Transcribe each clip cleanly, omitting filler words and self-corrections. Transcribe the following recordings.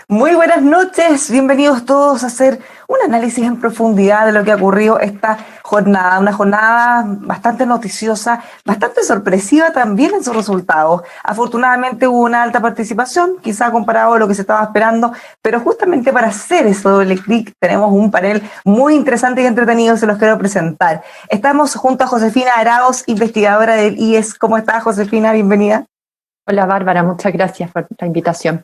Muy buenas noches, bienvenidos todos a hacer un análisis en profundidad de lo que ha ocurrido esta jornada, una jornada bastante noticiosa, bastante sorpresiva también en sus resultados. Afortunadamente hubo una alta participación, quizá comparado a lo que se estaba esperando, pero justamente para hacer eso doble clic tenemos un panel muy interesante y entretenido, se los quiero presentar. Estamos junto a Josefina Araos, investigadora del IES. ¿Cómo está, Josefina? Bienvenida. Hola, Bárbara, muchas gracias por la invitación.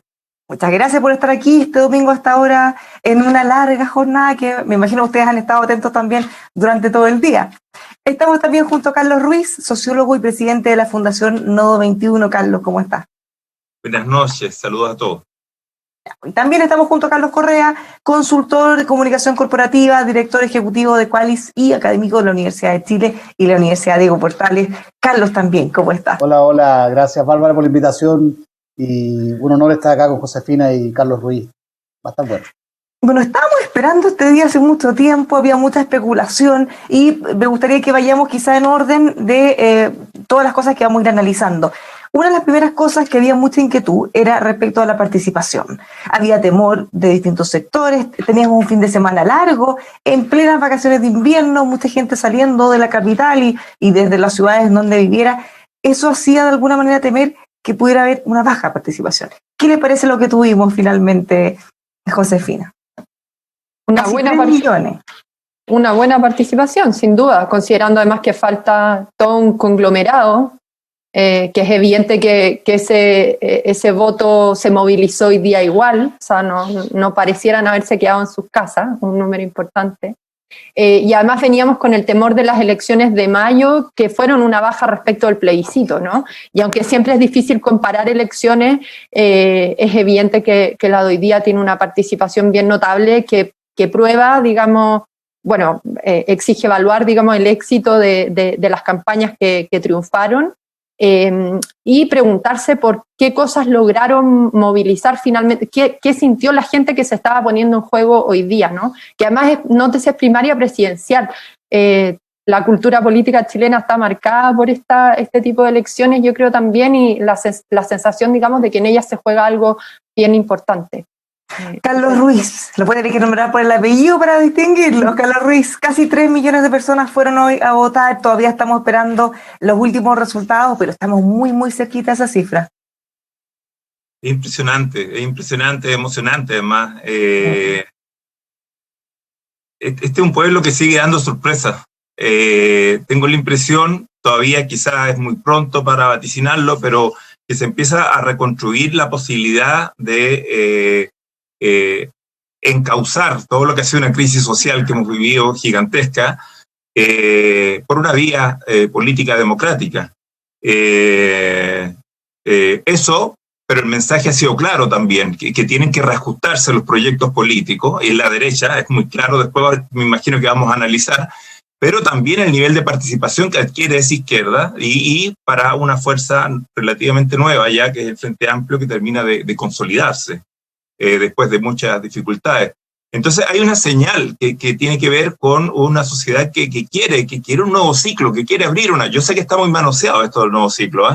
Muchas gracias por estar aquí este domingo hasta ahora en una larga jornada que me imagino ustedes han estado atentos también durante todo el día. Estamos también junto a Carlos Ruiz, sociólogo y presidente de la Fundación Nodo 21. Carlos, ¿cómo estás? Buenas noches, saludos a todos. Y también estamos junto a Carlos Correa, consultor de comunicación corporativa, director ejecutivo de Qualys y académico de la Universidad de Chile y la Universidad Diego Portales. Carlos también, ¿cómo estás? Hola, gracias Bárbara por la invitación y un honor estar acá con Josefina y Carlos Ruiz. Va a estar bueno. Bueno, estábamos esperando este día hace mucho tiempo, había mucha especulación y me gustaría que vayamos quizá en orden de todas las cosas que vamos a ir analizando. Una de las primeras cosas que había mucha inquietud era respecto a la participación. Había temor de distintos sectores, teníamos un fin de semana largo, en plenas vacaciones de invierno, mucha gente saliendo de la capital y desde las ciudades donde viviera. Eso hacía de alguna manera temer que pudiera haber una baja participación. ¿Qué le parece lo que tuvimos finalmente, Josefina? Una buena participación, sin duda, considerando además que falta todo un conglomerado, que es evidente que ese voto se movilizó hoy día igual, o sea, no parecieran haberse quedado en sus casas, un número importante. Y además veníamos con el temor de las elecciones de mayo, que fueron una baja respecto al plebiscito, ¿no? Y aunque siempre es difícil comparar elecciones, es evidente que la de hoy día tiene una participación bien notable que prueba, digamos, bueno, exige evaluar, digamos, el éxito de las campañas que triunfaron. Y preguntarse por qué cosas lograron movilizar finalmente, qué sintió la gente que se estaba poniendo en juego hoy día, ¿no? Que además, nótese, es primaria presidencial. La cultura política chilena está marcada por este tipo de elecciones, yo creo también, y la sensación, digamos, de que en ellas se juega algo bien importante. Carlos Ruiz, lo puede tener que nombrar por el apellido para distinguirlo. Carlos Ruiz, casi 3 millones de personas fueron hoy a votar, todavía estamos esperando los últimos resultados, pero estamos muy, muy cerquita de esa cifra. Es impresionante, emocionante además. Este es un pueblo que sigue dando sorpresas. Tengo la impresión, todavía quizás es muy pronto para vaticinarlo, pero que se empieza a reconstruir la posibilidad de encauzar todo lo que ha sido una crisis social que hemos vivido gigantesca por una vía política democrática. Eso, pero el mensaje ha sido claro también, que tienen que reajustarse los proyectos políticos, y en la derecha es muy claro, después me imagino que vamos a analizar, pero también el nivel de participación que adquiere esa izquierda y para una fuerza relativamente nueva ya, que es el Frente Amplio, que termina de consolidarse después de muchas dificultades. Entonces hay una señal que tiene que ver con una sociedad que quiere un nuevo ciclo, que quiere abrir yo sé que está muy manoseado esto del nuevo ciclo,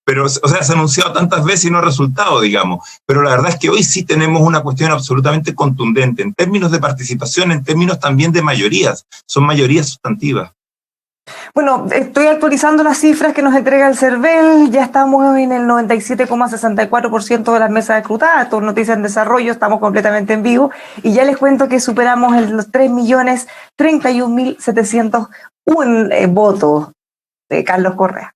pero o sea, se ha anunciado tantas veces y no ha resultado, digamos, pero la verdad es que hoy sí tenemos una cuestión absolutamente contundente en términos de participación, en términos también de mayorías, son mayorías sustantivas. Bueno, estoy actualizando las cifras que nos entrega el CERVEL, ya estamos en el 97,64% de las mesas escrutadas, esto es Noticias en Desarrollo, estamos completamente en vivo, y ya les cuento que superamos los 3.031.701 votos de Carlos Correa.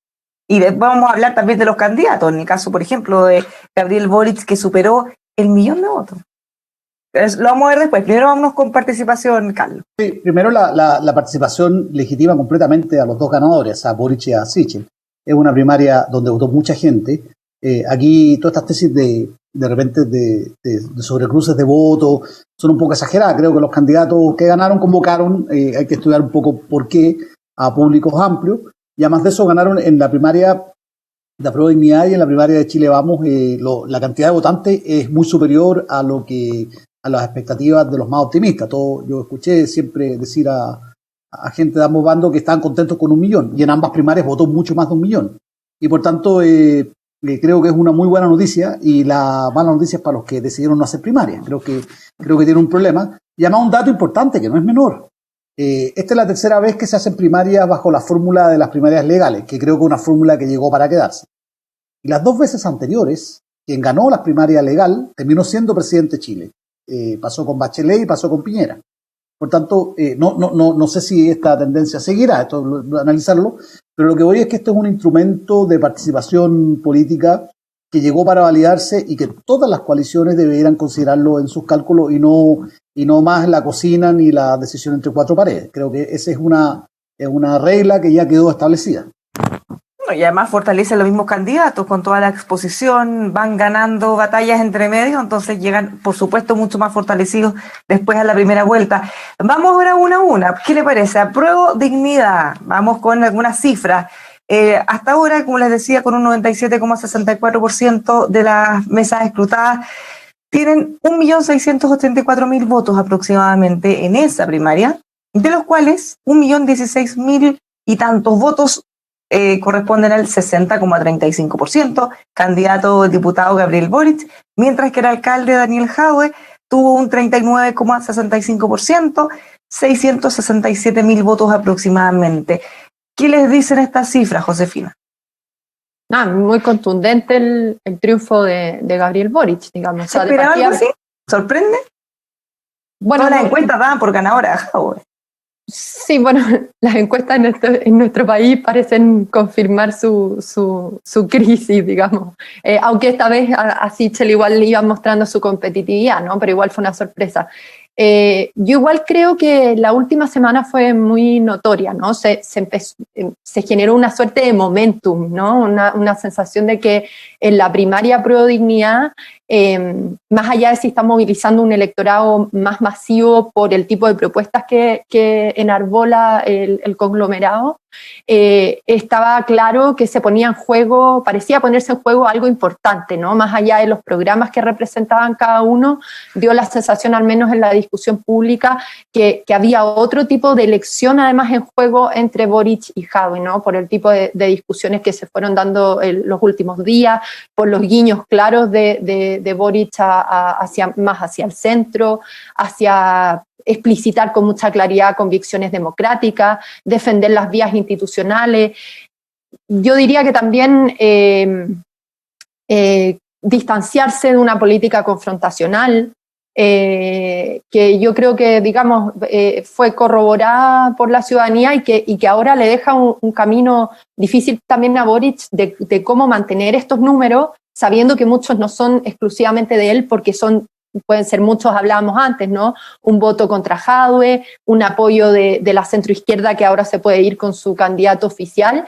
Y después vamos a hablar también de los candidatos, en el caso, por ejemplo, de Gabriel Boric, que superó el 1.000.000 de votos. Lo vamos a ver después. Primero vámonos con participación, Carlos. Sí, primero la participación legitima completamente a los dos ganadores, a Boric y a Sichel. Es una primaria donde votó mucha gente. Aquí todas estas tesis de repente de sobrecruces de votos son un poco exageradas. Creo que los candidatos que ganaron convocaron, hay que estudiar un poco por qué, a públicos amplios. Y además de eso ganaron en la primaria de Apruebo Dignidad y en la primaria de Chile Vamos. La cantidad de votantes es muy superior a las expectativas de los más optimistas. Yo escuché siempre decir a gente de ambos bandos que estaban contentos con 1 millón, y en ambas primarias votó mucho más de 1 millón. Y por tanto, creo que es una muy buena noticia, y la mala noticia es para los que decidieron no hacer primarias. Creo que tiene un problema. Y además un dato importante que no es menor. Esta es la tercera vez que se hacen primarias bajo la fórmula de las primarias legales, que creo que es una fórmula que llegó para quedarse. Y las 2 veces anteriores, quien ganó las primarias legal terminó siendo presidente de Chile. Pasó con Bachelet y pasó con Piñera. Por tanto, no sé si esta tendencia seguirá, esto analizarlo, pero lo que voy es que esto es un instrumento de participación política que llegó para validarse y que todas las coaliciones deberían considerarlo en sus cálculos y no más la cocina ni la decisión entre 4 paredes. Creo que esa es una regla que ya quedó establecida. Y además fortalece a los mismos candidatos con toda la exposición, van ganando batallas entre medios, entonces llegan, por supuesto, mucho más fortalecidos después a la primera vuelta. Vamos ahora una a una. ¿Qué le parece? Apruebo dignidad. Vamos con algunas cifras. Hasta ahora, como les decía, con un 97,64% de las mesas escrutadas, tienen 1.684.000 votos aproximadamente en esa primaria, de los cuales 1.016.000 y tantos votos corresponden al 60,35%, candidato diputado Gabriel Boric, mientras que el alcalde Daniel Jadwe tuvo un 39,65%, 667.000 votos aproximadamente. ¿Qué les dicen estas cifras, Josefina? Muy contundente el triunfo de Gabriel Boric, digamos. ¿Se esperaba algo así? ¿Sorprende? Bueno, todas las encuestas daban por ganadora a Jadwe. Sí, bueno, las encuestas en nuestro país parecen confirmar su crisis, digamos. Aunque esta vez a Sichel igual le iban mostrando su competitividad, ¿no? Pero igual fue una sorpresa. Yo igual creo que la última semana fue muy notoria, ¿no? Se generó una suerte de momentum, ¿no? Una sensación de que en la primaria Pro Dignidad, más allá de si está movilizando un electorado más masivo por el tipo de propuestas que enarbola el conglomerado, estaba claro que se ponía en juego, parecía ponerse en juego algo importante, ¿no? Más allá de los programas que representaban cada uno, dio la sensación, al menos en la discusión pública, que había otro tipo de elección además en juego entre Boric y Jadwe, ¿no? Por el tipo de discusiones que se fueron dando los últimos días, por los guiños claros de Boric más hacia el centro, hacia explicitar con mucha claridad convicciones democráticas, defender las vías institucionales. Yo diría que también distanciarse de una política confrontacional, que yo creo que, digamos, fue corroborada por la ciudadanía y que ahora le deja un camino difícil también a Boric de cómo mantener estos números, sabiendo que muchos no son exclusivamente de él, porque pueden ser muchos, hablábamos antes, ¿no? Un voto contra Jadwe, un apoyo de la centroizquierda que ahora se puede ir con su candidato oficial,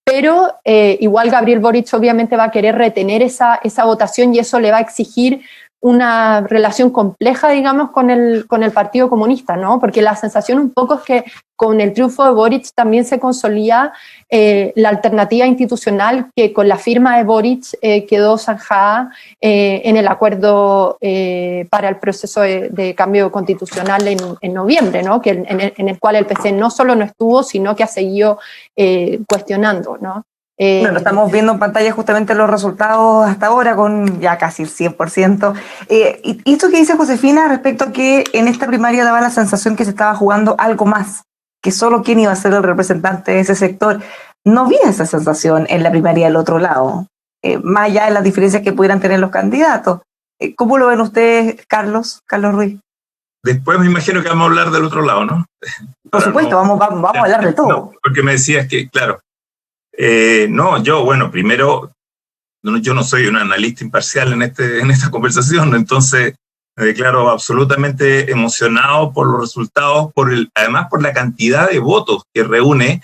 pero igual Gabriel Boric obviamente va a querer retener esa votación y eso le va a exigir una relación compleja, digamos, con el Partido Comunista, ¿no? Porque la sensación un poco es que con el triunfo de Boric también se consolida la alternativa institucional que con la firma de Boric quedó zanjada en el acuerdo para el proceso de cambio constitucional en noviembre, ¿no? En el cual el PC no solo no estuvo, sino que ha seguido cuestionando, ¿no? Bueno, estamos viendo en pantalla justamente los resultados hasta ahora con ya casi el 100%. Y esto que dice Josefina respecto a que en esta primaria daba la sensación que se estaba jugando algo más, que solo quién iba a ser el representante de ese sector. No vi esa sensación en la primaria del otro lado, más allá de las diferencias que pudieran tener los candidatos. ¿Cómo lo ven ustedes, Carlos Ruiz? Después me imagino que vamos a hablar del otro lado, ¿no? Por supuesto, vamos a hablar de todo. No, porque me decías que, claro, primero, yo no soy un analista imparcial en esta conversación, entonces me declaro absolutamente emocionado por los resultados, además por la cantidad de votos que reúne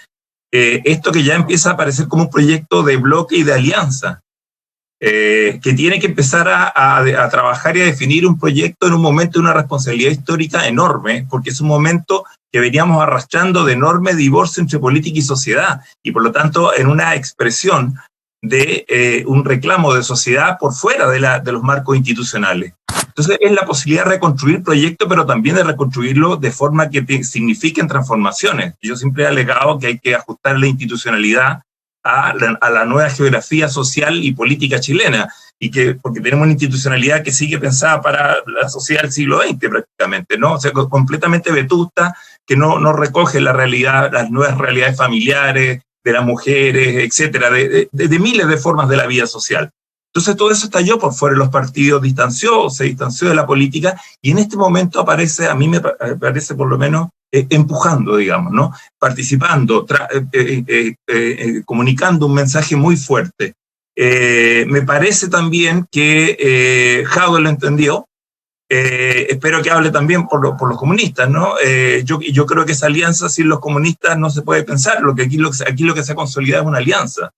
esto que ya empieza a aparecer como un proyecto de bloque y de alianza, que tiene que empezar a trabajar y a definir un proyecto en un momento de una responsabilidad histórica enorme, porque es un momento que veníamos arrastrando de enorme divorcio entre política y sociedad, y por lo tanto en una expresión de un reclamo de sociedad por fuera de los marcos institucionales. Entonces es la posibilidad de reconstruir proyectos, pero también de reconstruirlo de forma que signifiquen transformaciones. Yo siempre he alegado que hay que ajustar la institucionalidad a la nueva geografía social y política chilena, porque tenemos una institucionalidad que sigue pensada para la sociedad del siglo XX prácticamente, ¿no? O sea, completamente vetusta, que no recoge la realidad, las nuevas realidades familiares, de las mujeres, etcétera, de miles de formas de la vida social. Entonces todo eso estalló por fuera de los partidos, se distanció de la política, y en este momento aparece, a mí me parece por lo menos, empujando, digamos, ¿no? Participando, comunicando un mensaje muy fuerte. Me parece también que Jadwe lo entendió. Espero que hable también por los comunistas, ¿no? Yo creo que esa alianza sin los comunistas no se puede pensar. Aquí lo que se ha consolidado es una alianza,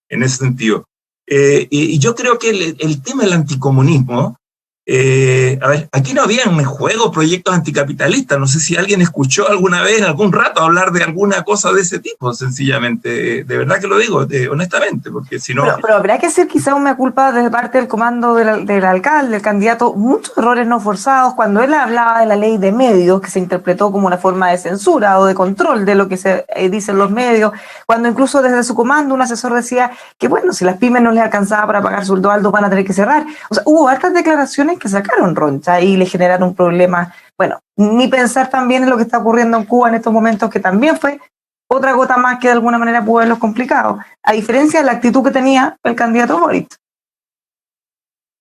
en ese sentido. Y yo creo que el tema del anticomunismo, a ver, aquí no había en juego proyectos anticapitalistas. No sé si alguien escuchó alguna vez, algún rato, hablar de alguna cosa de ese tipo, sencillamente. De verdad que lo digo, honestamente, porque si no... Pero habrá que hacer quizá una culpa de parte del comando del alcalde, del candidato, muchos errores no forzados. Cuando él hablaba de la ley de medios, que se interpretó como una forma de censura o de control de lo que se dicen los medios, cuando incluso desde su comando un asesor decía que, bueno, si las pymes no les alcanzaba para pagar sueldo alto, van a tener que cerrar. O sea, hubo hartas declaraciones que sacaron roncha y le generaron problemas. Bueno, ni pensar también en lo que está ocurriendo en Cuba en estos momentos, que también fue otra gota más que de alguna manera pudo haberlos complicado, a diferencia de la actitud que tenía el candidato Boric.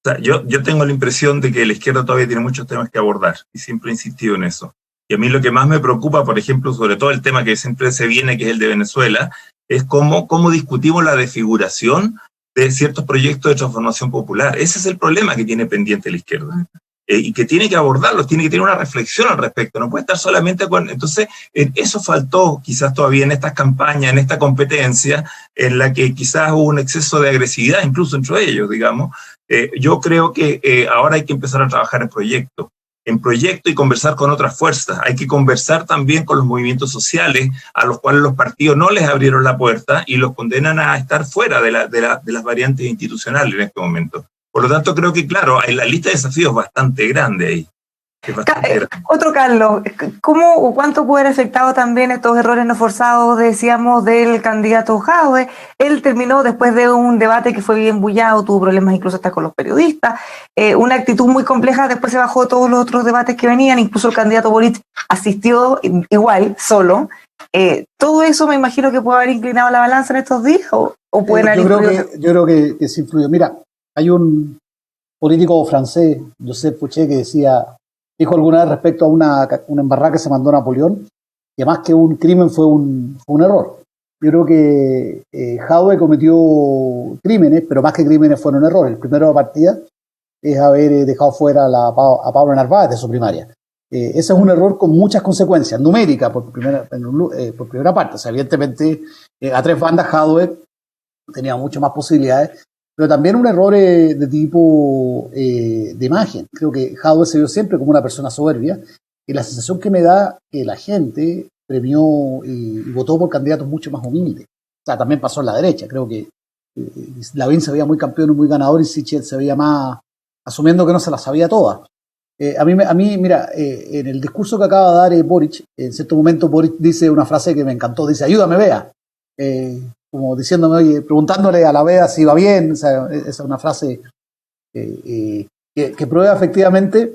O sea, yo tengo la impresión de que la izquierda todavía tiene muchos temas que abordar, y siempre he insistido en eso. Y a mí lo que más me preocupa, por ejemplo, sobre todo el tema que siempre se viene, que es el de Venezuela, es cómo discutimos la desfiguración de ciertos proyectos de transformación popular. Ese es el problema que tiene pendiente la izquierda. Y que tiene que abordarlo, tiene que tener una reflexión al respecto, no puede estar solamente con... Entonces, eso faltó quizás todavía en estas campañas, en esta competencia, en la que quizás hubo un exceso de agresividad, incluso entre ellos, digamos. Yo creo que ahora hay que empezar a trabajar en proyecto y conversar con otras fuerzas. Hay que conversar también con los movimientos sociales, a los cuales los partidos no les abrieron la puerta y los condenan a estar fuera de las variantes institucionales en este momento. Por lo tanto, creo que, claro, la lista de desafíos es bastante grande ahí. Otro, Carlos, ¿cómo o cuánto puede haber afectado también estos errores no forzados, decíamos, del candidato Jadwe? Él terminó después de un debate que fue bien bullado, tuvo problemas incluso hasta con los periodistas, una actitud muy compleja, después se bajó de todos los otros debates que venían, incluso el candidato Boric asistió igual, solo. ¿Todo eso me imagino que puede haber inclinado la balanza en estos días o pueden haber influido? Yo creo que sí influyó. Mira, hay un político francés, Joseph Fouché, que dijo alguna vez respecto a una embarrada que se mandó a Napoleón, que más que un crimen fue un error. Yo creo que Jadwe cometió crímenes, pero más que crímenes fueron errores. El primero de partida es haber dejado fuera a Pablo Narváez de su primaria. Ese es un error con muchas consecuencias, numéricas por primera parte. O sea, evidentemente, a tres bandas Jadwe tenía mucho más posibilidades, pero también un error de tipo de imagen. Creo que Jadwe se vio siempre como una persona soberbia, y la sensación que me da que la gente premió y votó por candidatos mucho más humildes. O sea, también pasó en la derecha. Creo que Lavín se veía muy campeón y muy ganador, y Sichel se veía más asumiendo que no se las sabía todas. A mí, mira, en el discurso que acaba de dar Boric, en cierto momento Boric dice una frase que me encantó, dice: ayúdame, Bea. Como diciéndome, oye, preguntándole a la Bea si va bien. O sea, esa es una frase que prueba efectivamente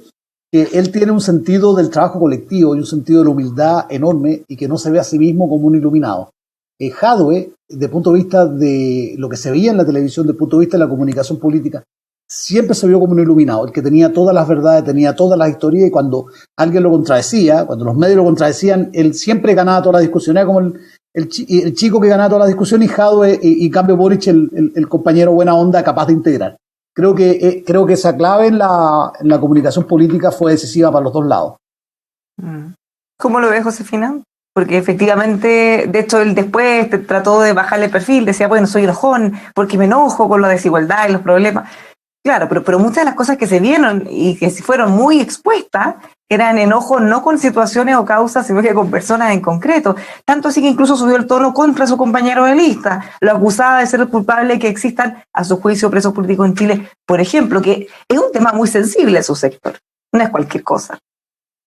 que él tiene un sentido del trabajo colectivo y un sentido de la humildad enorme, y que no se ve a sí mismo como un iluminado. Jadwe, desde el punto de vista de lo que se veía en la televisión, desde el punto de vista de la comunicación política, siempre se vio como un iluminado, el que tenía todas las verdades, tenía todas las historias, y cuando alguien lo contradecía, cuando los medios lo contradecían, él siempre ganaba todas las discusiones. Era como el chico que ganaba todas las discusiones, y Jadwe, y en cambio Boric, el compañero buena onda, capaz de integrar. Creo que esa clave en la comunicación política fue decisiva para los dos lados. ¿Cómo lo ves, Josefina? Porque efectivamente, de hecho, él después trató de bajarle el perfil, decía, bueno, soy enojón porque me enojo con la desigualdad y los problemas. Claro, pero muchas de las cosas que se vieron y que fueron muy expuestas eran enojos no con situaciones o causas, sino que con personas en concreto. Tanto así que incluso subió el tono contra su compañero de lista. Lo acusaba de ser el culpable de que existan, a su juicio, presos políticos en Chile, por ejemplo, que es un tema muy sensible a su sector. No es cualquier cosa.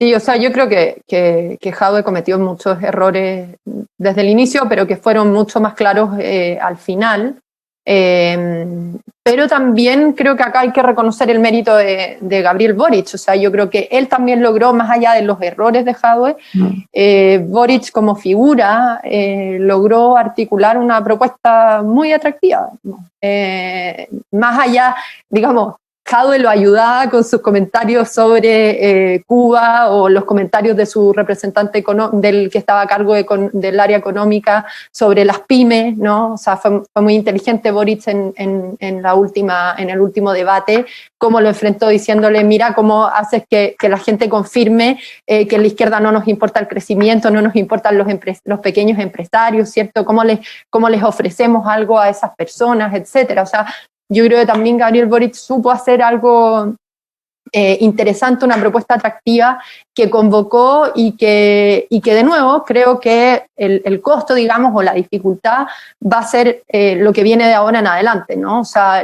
Sí, o sea, yo creo que Jadwe cometió muchos errores desde el inicio, pero que fueron mucho más claros al final. Pero también creo que acá hay que reconocer el mérito de Gabriel Boric. O sea, yo creo que él también logró, más allá de los errores de Jadwe, Boric como figura logró articular una propuesta muy atractiva. Más allá, digamos, Jadwe lo ayudaba con sus comentarios sobre Cuba o los comentarios de su representante del que estaba a cargo del área económica sobre las pymes, ¿no? O sea, fue muy inteligente Boric en el último debate, cómo lo enfrentó diciéndole, mira cómo haces que la gente confirme que en la izquierda no nos importa el crecimiento, no nos importan los pequeños empresarios, ¿cierto? Cómo les ofrecemos algo a esas personas, etcétera. O sea, yo creo que también Gabriel Boric supo hacer algo interesante, una propuesta atractiva que convocó y que de nuevo creo que el costo, digamos, o la dificultad va a ser lo que viene de ahora en adelante, ¿no? O sea,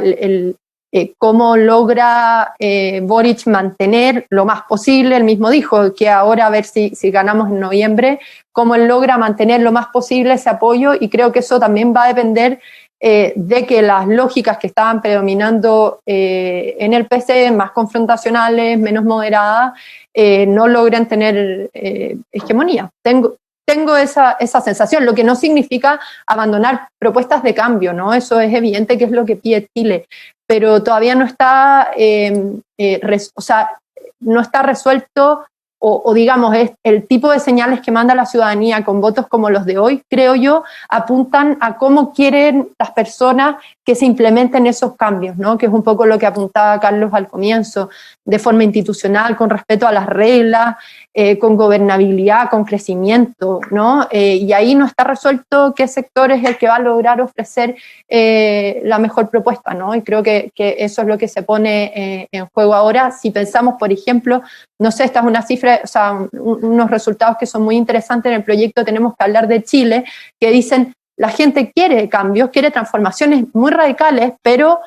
cómo logra Boric mantener lo más posible, él mismo dijo que ahora a ver si ganamos en noviembre, cómo él logra mantener lo más posible ese apoyo, y creo que eso también va a depender de que las lógicas que estaban predominando en el PC, más confrontacionales, menos moderadas, no logren tener hegemonía. Tengo esa sensación, lo que no significa abandonar propuestas de cambio, ¿no? Eso es evidente que es lo que pide Chile, pero todavía no está, no está resuelto, o digamos, es el tipo de señales que manda la ciudadanía con votos como los de hoy, creo yo, apuntan a cómo quieren las personas que se implementen esos cambios, ¿no? Que es un poco lo que apuntaba Carlos al comienzo, de forma institucional, con respeto a las reglas, con gobernabilidad, con crecimiento, ¿no? Y ahí no está resuelto qué sector es el que va a lograr ofrecer la mejor propuesta, ¿no? Y creo que eso es lo que se pone en juego ahora. Si pensamos, por ejemplo, no sé, esta es una cifra, o sea, unos resultados que son muy interesantes en el proyecto Tenemos que hablar de Chile, que dicen, la gente quiere cambios, quiere transformaciones muy radicales, pero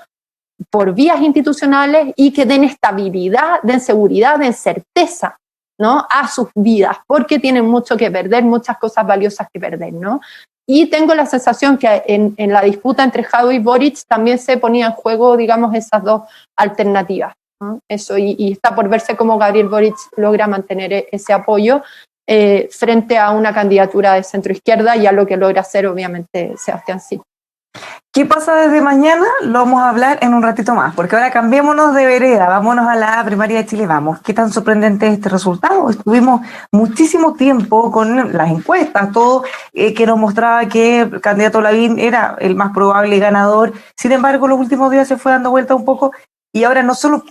por vías institucionales y que den estabilidad, den seguridad, den certeza, ¿no? A sus vidas, porque tienen mucho que perder, muchas cosas valiosas que perder, ¿no? Y tengo la sensación que en la disputa entre Jadwe y Boric también se ponía en juego, digamos, esas dos alternativas, ¿no? Eso, y está por verse cómo Gabriel Boric logra mantener ese apoyo frente a una candidatura de centro-izquierda y a lo que logra hacer, obviamente, Sebastián Sichel. ¿Qué pasa desde mañana? Lo vamos a hablar en un ratito más, porque ahora cambiémonos de vereda, vámonos a la primaria de Chile Vamos. ¿Qué tan sorprendente es este resultado? Estuvimos muchísimo tiempo con las encuestas, todo que nos mostraba que el candidato Lavín era el más probable ganador. Sin embargo, los últimos días se fue dando vuelta un poco y ahora no solo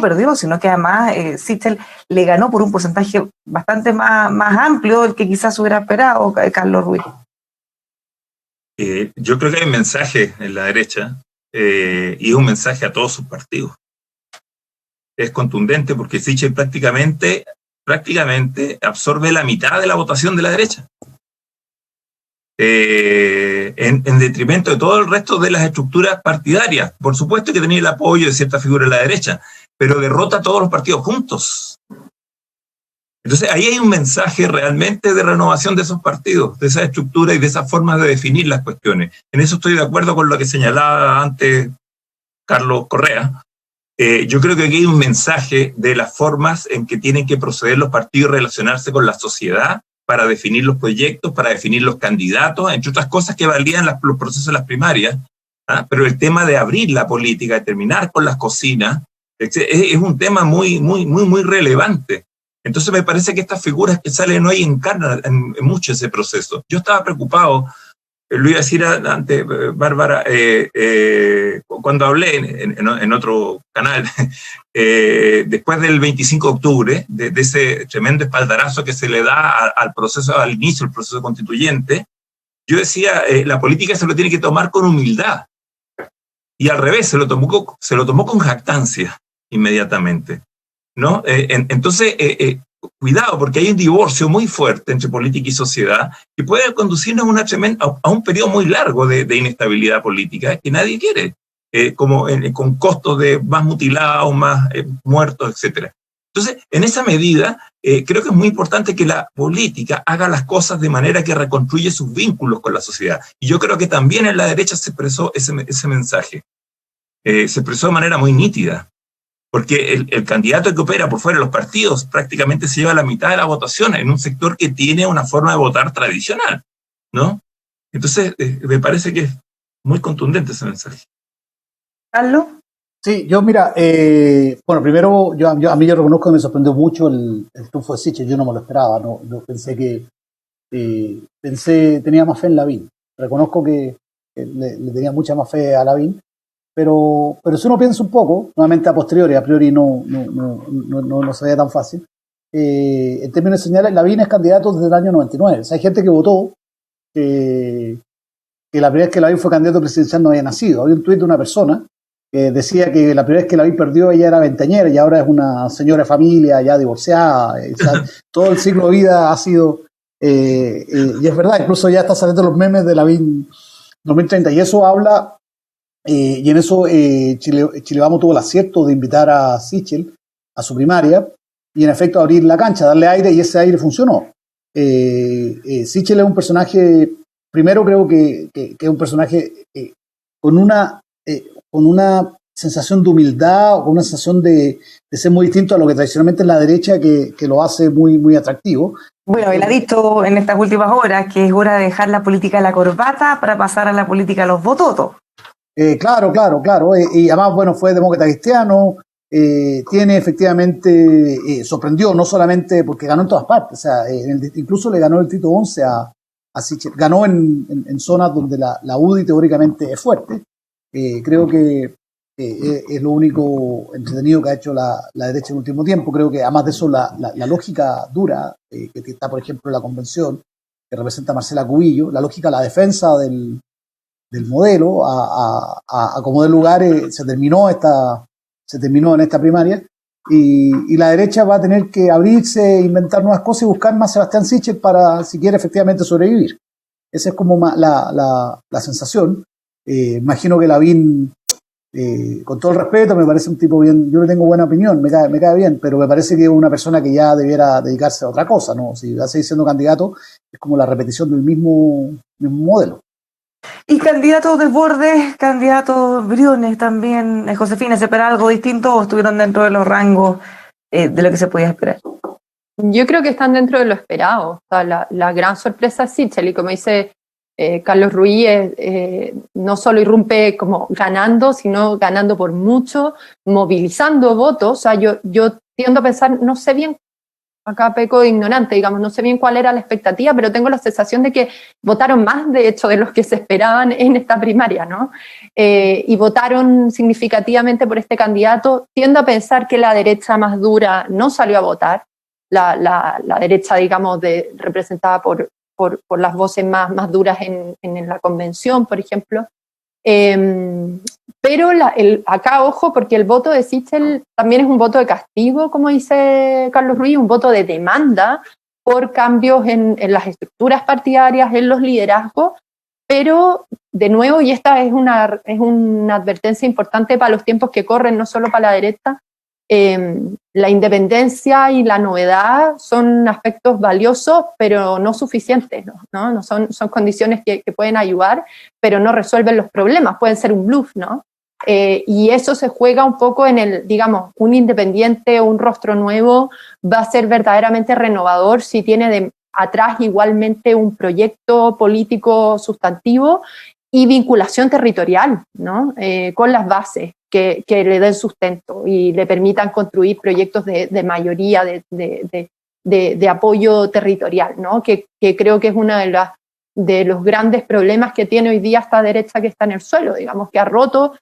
perdió, sino que además Sichel le ganó por un porcentaje bastante más amplio del que quizás hubiera esperado Carlos Ruiz. Yo creo que hay un mensaje en la derecha y es un mensaje a todos sus partidos. Es contundente porque Sichel prácticamente absorbe la mitad de la votación de la derecha. En detrimento de todo el resto de las estructuras partidarias. Por supuesto que tenía el apoyo de cierta figura de la derecha, pero derrota a todos los partidos juntos. Entonces ahí hay un mensaje realmente de renovación de esos partidos, de esa estructura y de esas formas de definir las cuestiones. En eso estoy de acuerdo con lo que señalaba antes Carlos Correa. Yo creo que aquí hay un mensaje de las formas en que tienen que proceder los partidos y relacionarse con la sociedad para definir los proyectos, para definir los candidatos, entre otras cosas que valían los procesos de las primarias. Pero el tema de abrir la política, de terminar con las cocinas, es un tema muy relevante. Entonces me parece que estas figuras que salen hoy encarnan en mucho ese proceso. Yo estaba preocupado, lo iba a decir antes, Bárbara, cuando hablé en otro canal, después del 25 de octubre, de ese tremendo espaldarazo que se le da al proceso, al inicio del proceso constituyente, yo decía, la política se lo tiene que tomar con humildad. Y al revés, se lo tomó con jactancia inmediatamente, ¿no? Entonces, cuidado, porque hay un divorcio muy fuerte entre política y sociedad que puede conducirnos a un periodo muy largo de inestabilidad política que nadie quiere, con costos de más mutilados, más muertos, etc. Entonces, en esa medida, creo que es muy importante que la política haga las cosas de manera que reconstruye sus vínculos con la sociedad. Y yo creo que también en la derecha se expresó ese mensaje. Se expresó de manera muy nítida, porque el candidato que opera por fuera de los partidos prácticamente se lleva la mitad de la votación en un sector que tiene una forma de votar tradicional, ¿no? Entonces, me parece que es muy contundente ese mensaje. Carlos. Sí, yo mira, bueno, primero a mí yo reconozco que me sorprendió mucho el triunfo de Sichel, yo no me lo esperaba, no pensé tenía más fe en Lavín, reconozco que le tenía mucha más fe a Lavín, pero si uno piensa un poco, nuevamente a priori no se veía tan fácil, en términos de señales, Lavín es candidato desde el año 99, o sea, hay gente que votó que la primera vez que Lavín fue candidato presidencial no había nacido, había un tuit de una persona que decía que la primera vez que Lavín perdió ella era veinteañera y ahora es una señora de familia ya divorciada, todo el ciclo de vida ha sido, y es verdad, incluso ya están saliendo los memes de Lavín 2030 y eso habla, y en eso Chile Vamos tuvo el acierto de invitar a Sichel a su primaria y en efecto abrir la cancha, darle aire y ese aire funcionó. Sichel es un personaje, primero creo que es un personaje con una sensación de humildad, con una sensación de ser muy distinto a lo que tradicionalmente es la derecha, que lo hace muy, muy atractivo. Bueno, él ha dicho en estas últimas horas que es hora de dejar la política de la corbata para pasar a la política de los bototos. Claro. Y además, bueno, fue demócrata cristiano, tiene efectivamente, sorprendió no solamente porque ganó en todas partes, o sea, incluso le ganó el Tito 11 a Sichel, ganó en zonas donde la UDI teóricamente es fuerte. Creo que es lo único entretenido que ha hecho la derecha en el último tiempo. Creo que además de eso la lógica dura que está, por ejemplo, en la convención que representa a Marcela Cubillo, la lógica, la defensa del modelo a como de lugar se terminó en esta primaria y la derecha va a tener que abrirse, inventar nuevas cosas y buscar más Sebastián Sichel para si quiere efectivamente sobrevivir. Esa es como la sensación. Imagino que Lavín, con todo el respeto, me parece un tipo bien, yo le tengo buena opinión, me cae bien, pero me parece que es una persona que ya debiera dedicarse a otra cosa, ¿no? Si va a seguir siendo candidato, es como la repetición del mismo modelo. Y candidatos desbordes, candidatos briones también, Josefina, ¿se espera algo distinto o estuvieron dentro de los rangos de lo que se podía esperar? Yo creo que están dentro de lo esperado. O sea, la gran sorpresa es Sichel, y como dice Carlos Ruiz, no solo irrumpe como ganando, sino ganando por mucho, movilizando votos. O sea, yo tiendo a pensar, no sé bien, acá peco de ignorante, digamos, no sé bien cuál era la expectativa, pero tengo la sensación de que votaron más, de hecho, de los que se esperaban en esta primaria, ¿no? Y votaron significativamente por este candidato. Tiendo a pensar que la derecha más dura no salió a votar, la derecha, digamos, representada por las voces más duras en la convención, por ejemplo. Pero acá, ojo, porque el voto de Sichel también es un voto de castigo, como dice Carlos Ruiz, un voto de demanda por cambios en las estructuras partidarias, en los liderazgos, pero de nuevo, y esta es una advertencia importante para los tiempos que corren, no solo para la derecha, la independencia y la novedad son aspectos valiosos, pero no suficientes, ¿no? Son condiciones que pueden ayudar, pero no resuelven los problemas, pueden ser un bluff, ¿no? Y eso se juega un poco en digamos, un independiente o un rostro nuevo va a ser verdaderamente renovador si tiene atrás igualmente un proyecto político sustantivo y vinculación territorial, ¿no? Con las bases que le den sustento y le permitan construir proyectos de mayoría, de apoyo territorial, ¿no? Que creo que es uno de los grandes problemas que tiene hoy día esta derecha que está en el suelo, digamos, que ha roto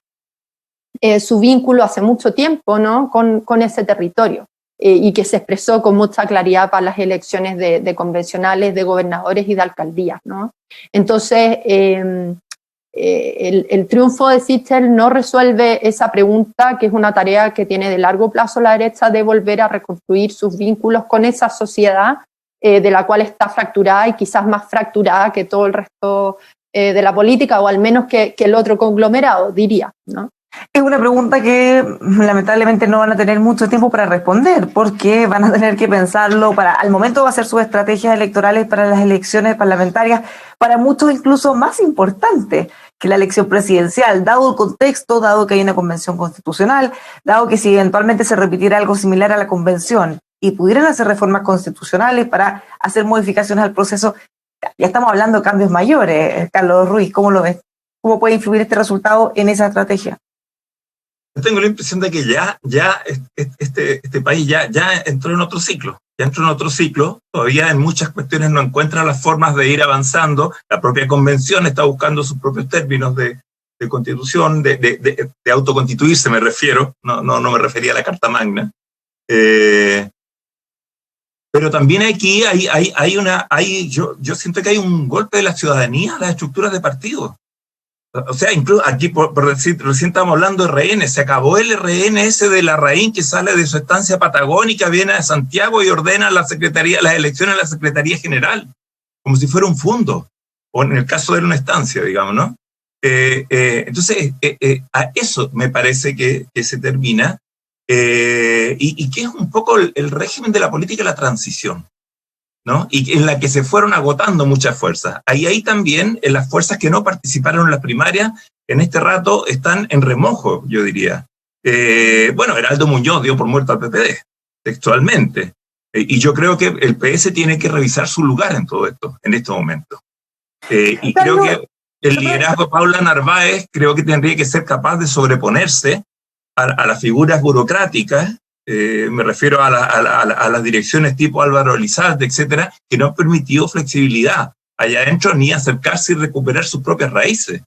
su vínculo hace mucho tiempo, ¿no? con ese territorio. Y que se expresó con mucha claridad para las elecciones de convencionales, de gobernadores y de alcaldías, ¿no? Entonces, el triunfo de Sichel no resuelve esa pregunta, que es una tarea que tiene de largo plazo la derecha, de volver a reconstruir sus vínculos con esa sociedad de la cual está fracturada y quizás más fracturada que todo el resto de la política, o al menos que el otro conglomerado, diría, ¿no? Es una pregunta que lamentablemente no van a tener mucho tiempo para responder, porque van a tener que pensarlo al momento de hacer sus estrategias electorales para las elecciones parlamentarias, para muchos incluso más importante que la elección presidencial, dado el contexto, dado que hay una convención constitucional, dado que si eventualmente se repitiera algo similar a la convención y pudieran hacer reformas constitucionales para hacer modificaciones al proceso, ya estamos hablando de cambios mayores. Carlos Ruiz, ¿cómo lo ves? ¿Cómo puede influir este resultado en esa estrategia? Yo tengo la impresión de que este país ya entró en otro ciclo. Ya entró en otro ciclo. Todavía en muchas cuestiones no encuentra las formas de ir avanzando. La propia convención está buscando sus propios términos de constitución, de autoconstituirse, me refiero. No me refería a la Carta Magna. Pero también aquí yo siento que hay un golpe de la ciudadanía a las estructuras de partidos. O sea, incluso aquí, por decir, recién estamos hablando de RN, se acabó el RN ese de Larraín que sale de su estancia patagónica, viene a Santiago y ordena las elecciones a la Secretaría General, como si fuera un fundo, o en el caso de una estancia, digamos, ¿no? Entonces, a eso me parece que se termina, y que es un poco el régimen de la política de la transición, ¿no? Y en la que se fueron agotando muchas fuerzas. Ahí también las fuerzas que no participaron en las primarias, en este rato están en remojo, yo diría. Bueno, Heraldo Muñoz dio por muerto al PPD, textualmente. Y yo creo que el PS tiene que revisar su lugar en todo esto, en este momento. Y creo que el liderazgo de Paula Narváez creo que tendría que ser capaz de sobreponerse a las figuras burocráticas. Me refiero a las direcciones tipo Álvaro Elizalde, etcétera, que no han permitido flexibilidad allá adentro ni acercarse y recuperar sus propias raíces.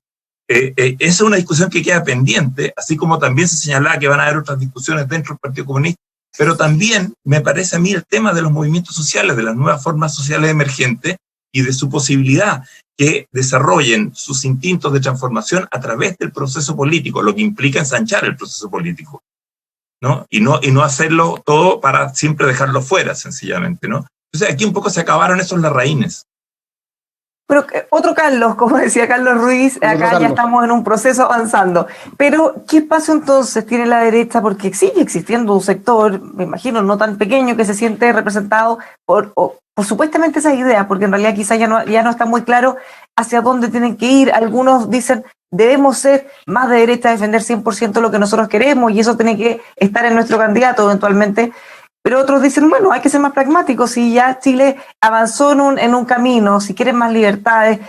Esa es una discusión que queda pendiente, así como también se señalaba que van a haber otras discusiones dentro del Partido Comunista, pero también me parece a mí el tema de los movimientos sociales, de las nuevas formas sociales emergentes y de su posibilidad que desarrollen sus instintos de transformación a través del proceso político, lo que implica ensanchar el proceso político, ¿no? Y no hacerlo todo para siempre dejarlo fuera, sencillamente, ¿no? Entonces aquí un poco se acabaron esos larraínes. Pero otro Carlos, como decía Carlos Ruiz, acá ya estamos en un proceso avanzando. Pero, ¿qué espacio entonces tiene la derecha? Porque sigue existiendo un sector, me imagino, no tan pequeño, que se siente representado por supuestamente esas ideas, porque en realidad quizás ya no está muy claro hacia dónde tienen que ir. Algunos dicen, debemos ser más de derecha, defender 100% lo que nosotros queremos, y eso tiene que estar en nuestro candidato eventualmente. Pero otros dicen, bueno, hay que ser más pragmáticos. Si ya Chile avanzó en un camino, si quieren más libertades,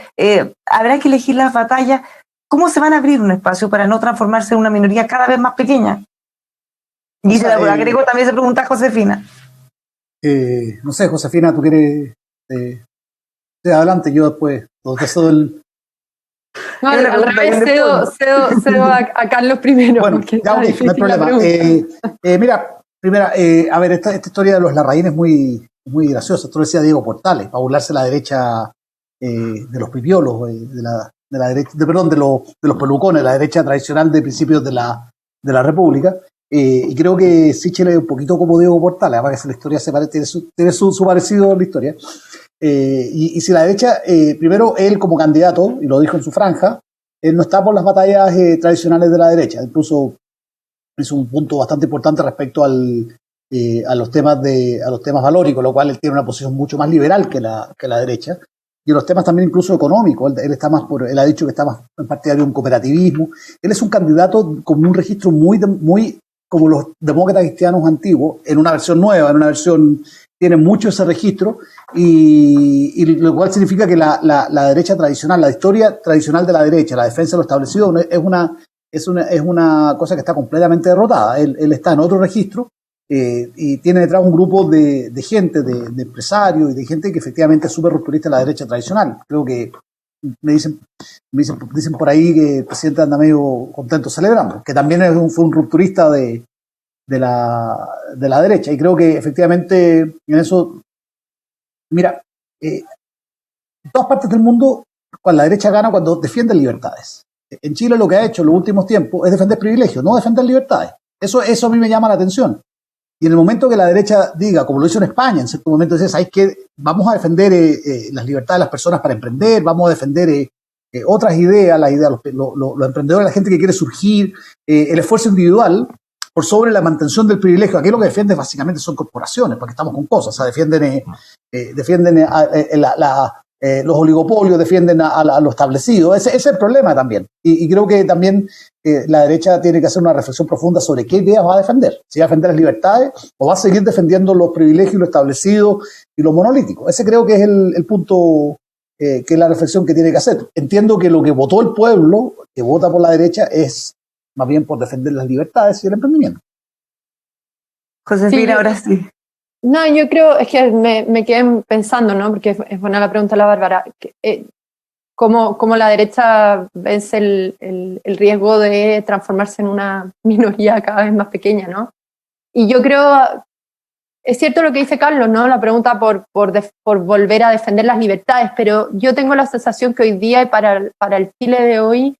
habrá que elegir las batallas. ¿Cómo se van a abrir un espacio para no transformarse en una minoría cada vez más pequeña? Y se la agrego también se pregunta a Josefina. No sé, Josefina, ¿tú quieres? Adelante, yo después. No, al revés, cedo a Carlos primero. Bueno, ya, okay, no hay problema. Mira, primera, a ver, esta historia de los larraínes es muy graciosa. Esto lo decía Diego Portales, para burlarse la derecha de los pipiolos, de la derecha, de los pelucones, la derecha tradicional de principios de la República. Y creo que Sichel es un poquito como Diego Portales, además que la historia tiene su parecido en la historia. Y si la derecha, primero él como candidato, y lo dijo en su franja, él no está por las batallas tradicionales de la derecha, incluso es un punto bastante importante respecto a los temas valóricos, lo cual él tiene una posición mucho más liberal que la derecha, y los temas también incluso económicos. Él ha dicho que está más en partidario de un cooperativismo. Él es un candidato con un registro muy como los demócratas cristianos antiguos, en una versión nueva, tiene mucho ese registro, y lo cual significa que la derecha tradicional, la historia tradicional de la derecha, la defensa de lo establecido, es una cosa que está completamente derrotada. Él está en otro registro, y tiene detrás un grupo de gente, de empresarios y de gente que efectivamente es súper rupturista de la derecha tradicional. Creo que me dicen por ahí que el presidente anda medio contento celebrando, que también fue un rupturista de la derecha, y creo que efectivamente en eso, mira, en todas partes del mundo la derecha gana cuando defiende libertades. En Chile lo que ha hecho en los últimos tiempos es defender privilegios, no defender libertades. Eso a mí me llama la atención. Y en el momento que la derecha diga, como lo hizo en España, en cierto momento dice, ¿sabes qué? Vamos a defender las libertades de las personas para emprender, vamos a defender otras ideas, las ideas, los emprendedores, la gente que quiere surgir, el esfuerzo individual por sobre la mantención del privilegio. Aquí lo que defienden básicamente son corporaciones, porque estamos con cosas, o sea, defienden los oligopolios, defienden a lo establecido. Ese es el problema también. Y creo que también la derecha tiene que hacer una reflexión profunda sobre qué ideas va a defender. Si va a defender las libertades o va a seguir defendiendo los privilegios, lo establecido y lo monolítico. Ese creo que es el punto, que es la reflexión que tiene que hacer. Entiendo que lo que votó el pueblo, que vota por la derecha, es más bien por defender las libertades y el emprendimiento. Josefina, Sí, ahora sí. No, yo creo, es que me quedé pensando, ¿no? Porque es buena la pregunta de la Bárbara. ¿Cómo la derecha vence el riesgo de transformarse en una minoría cada vez más pequeña, ¿no? Y yo creo, es cierto lo que dice Carlos, ¿no? La pregunta por volver a defender las libertades, pero yo tengo la sensación que hoy día y para el Chile de hoy,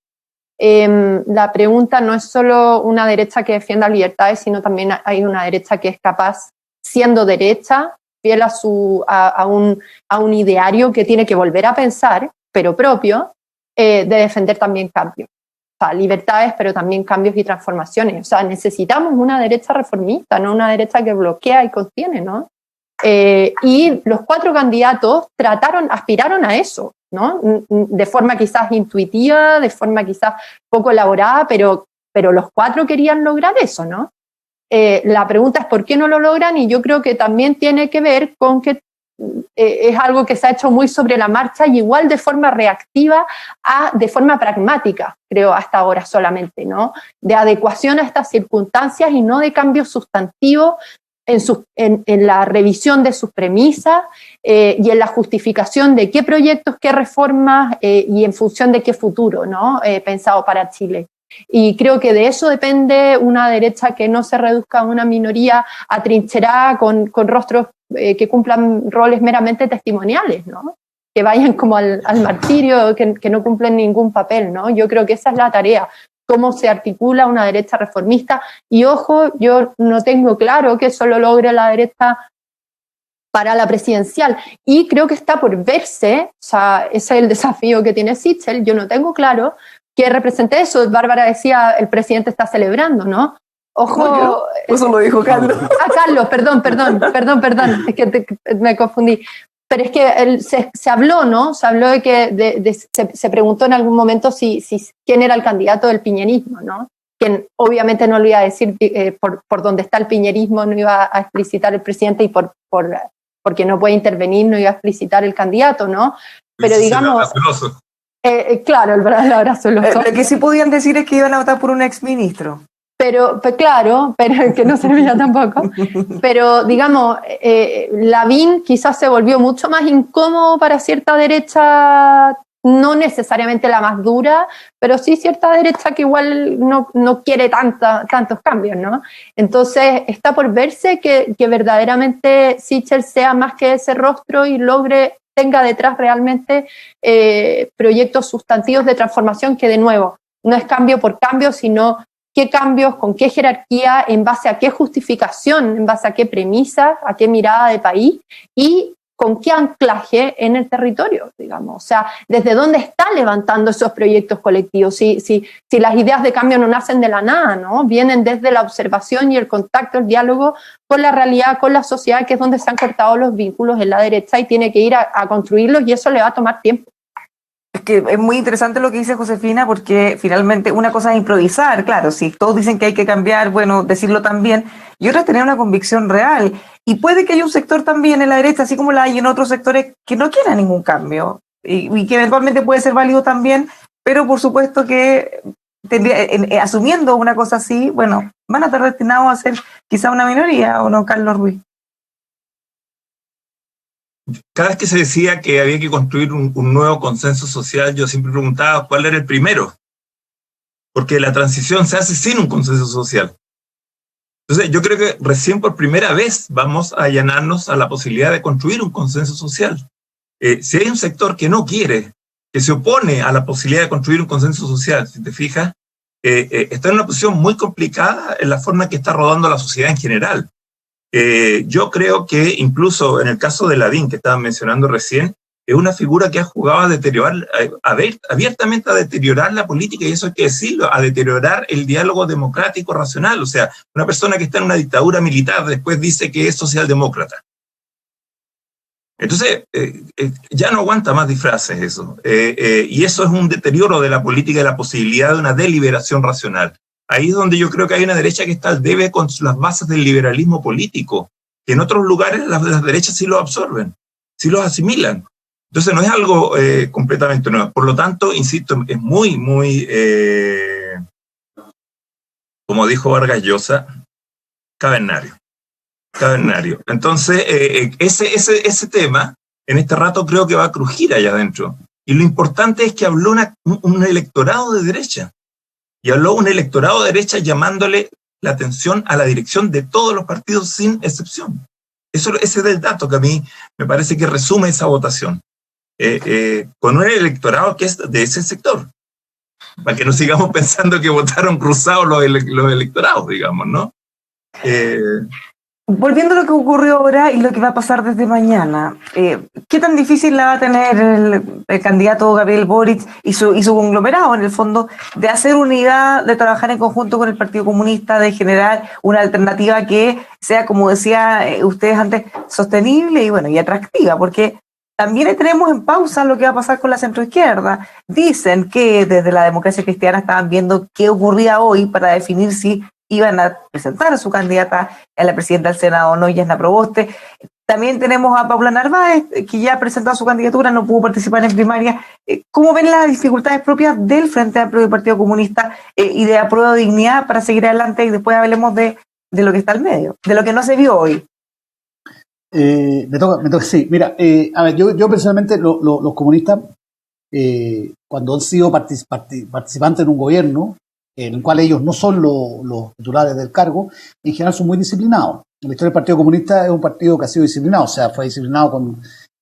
la pregunta no es solo una derecha que defienda libertades, sino también hay una derecha que es capaz, siendo derecha, fiel a un ideario que tiene que volver a pensar, pero propio, de defender también cambios. O sea, libertades, pero también cambios y transformaciones. O sea, necesitamos una derecha reformista, no una derecha que bloquea y contiene, ¿no? Y los 4 candidatos aspiraron a eso, ¿no? De forma quizás intuitiva, de forma quizás poco elaborada, pero los 4 querían lograr eso, ¿no? La pregunta es por qué no lo logran, y yo creo que también tiene que ver con que es algo que se ha hecho muy sobre la marcha y igual de forma reactiva de forma pragmática, creo, hasta ahora solamente, ¿no? De adecuación a estas circunstancias y no de cambio sustantivo en la revisión de sus premisas y en la justificación de qué proyectos, qué reformas y en función de qué futuro, ¿no? Pensado para Chile. Y creo que de eso depende una derecha que no se reduzca a una minoría atrincherada con rostros que cumplan roles meramente testimoniales, ¿no? Que vayan como al martirio, que no cumplen ningún papel, ¿no? Yo creo que esa es la tarea, cómo se articula una derecha reformista. Y ojo, yo no tengo claro que eso lo logre la derecha para la presidencial, y creo que está por verse, o sea, ese es el desafío que tiene Sichel. Yo no tengo claro que represente eso. Bárbara decía, el presidente está celebrando, ¿no? Ojo. No, eso lo dijo Carlos. Carlos, perdón, es que me confundí. Pero es que se habló, ¿no? Se habló de que se preguntó en algún momento si quién era el candidato del piñerismo, ¿no? Quien obviamente no lo iba a decir por donde está el piñerismo, no iba a explicitar el presidente, y porque no puede intervenir, no iba a explicitar el candidato, ¿no? Pero digamos... claro, el abrazo. Lo que sí podían decir es que iban a votar por un exministro. Pero claro, pero que no servía tampoco. Pero digamos, Lavín quizás se volvió mucho más incómodo para cierta derecha, no necesariamente la más dura, pero sí cierta derecha que igual no quiere tantos cambios, ¿no? Entonces está por verse que verdaderamente Sichel sea más que ese rostro y tenga detrás realmente proyectos sustantivos de transformación, que de nuevo no es cambio por cambio, sino qué cambios, con qué jerarquía, en base a qué justificación, en base a qué premisa, a qué mirada de país y con qué anclaje en el territorio, digamos. O sea, desde dónde está levantando esos proyectos colectivos. Si las ideas de cambio no nacen de la nada, ¿no? Vienen desde la observación y el contacto, el diálogo con la realidad, con la sociedad, que es donde se han cortado los vínculos en la derecha, y tiene que ir a construirlos, y eso le va a tomar tiempo. Es que es muy interesante lo que dice Josefina, porque finalmente una cosa es improvisar, claro, si todos dicen que hay que cambiar, bueno, decirlo también, y otra es tener una convicción real. Y puede que haya un sector también en la derecha, así como la hay en otros sectores, que no quiera ningún cambio, y que eventualmente puede ser válido también, pero por supuesto que asumiendo una cosa así, bueno, van a estar destinados a ser quizá una minoría, ¿o no, Carlos Ruiz? Cada vez que se decía que había que construir un nuevo consenso social, yo siempre preguntaba cuál era el primero, porque la transición se hace sin un consenso social. Entonces yo creo que recién por primera vez vamos a allanarnos a la posibilidad de construir un consenso social. Si hay un sector que no quiere, que se opone a la posibilidad de construir un consenso social, si te fijas, está en una posición muy complicada en la forma en que está rodando la sociedad en general. Yo creo que incluso en el caso de Lavín, que estaban mencionando recién, es una figura que ha jugado a deteriorar, abiertamente a deteriorar la política, y eso hay que decirlo, a deteriorar el diálogo democrático racional. O sea, una persona que está en una dictadura militar después dice que es socialdemócrata. Entonces, ya no aguanta más disfraces eso. Y eso es un deterioro de la política y la posibilidad de una deliberación racional. Ahí es donde yo creo que hay una derecha que está al debe con las bases del liberalismo político, que en otros lugares las derechas sí lo absorben, sí los asimilan. Entonces no es algo completamente nuevo. Por lo tanto, insisto, es muy, muy, como dijo Vargas Llosa, cavernario. Entonces, ese tema, en este rato creo que va a crujir allá adentro. Y lo importante es que habló un electorado de derecha. Y habló un electorado de derecha llamándole la atención a la dirección de todos los partidos sin excepción. Ese es el dato que a mí me parece que resume esa votación. Con un electorado que es de ese sector. Para que no sigamos pensando que votaron cruzados los electorados, digamos, ¿no? Volviendo a lo que ocurrió ahora y lo que va a pasar desde mañana, ¿qué tan difícil la va a tener el candidato Gabriel Boric y su conglomerado, en el fondo, de hacer unidad, de trabajar en conjunto con el Partido Comunista, de generar una alternativa que sea, como decía ustedes antes, sostenible y, bueno, y atractiva? Porque también tenemos en pausa lo que va a pasar con la centroizquierda. Dicen que desde la Democracia Cristiana estaban viendo qué ocurría hoy para definir si iban a presentar a su candidata a la presidenta del Senado, no, Yasna Proboste. También tenemos a Paula Narváez, que ya ha presentado su candidatura, no pudo participar en primaria. ¿Cómo ven las dificultades propias del Frente Amplio del Partido Comunista y de Apruebo Dignidad para seguir adelante? Y después hablemos de lo que está al medio, de lo que no se vio hoy. Me toca, sí. Mira, a ver, yo personalmente, los comunistas, cuando han sido participantes en un gobierno, en el cual ellos no son los titulares del cargo, en general son muy disciplinados. La historia del Partido Comunista es un partido que ha sido disciplinado, o sea, fue disciplinado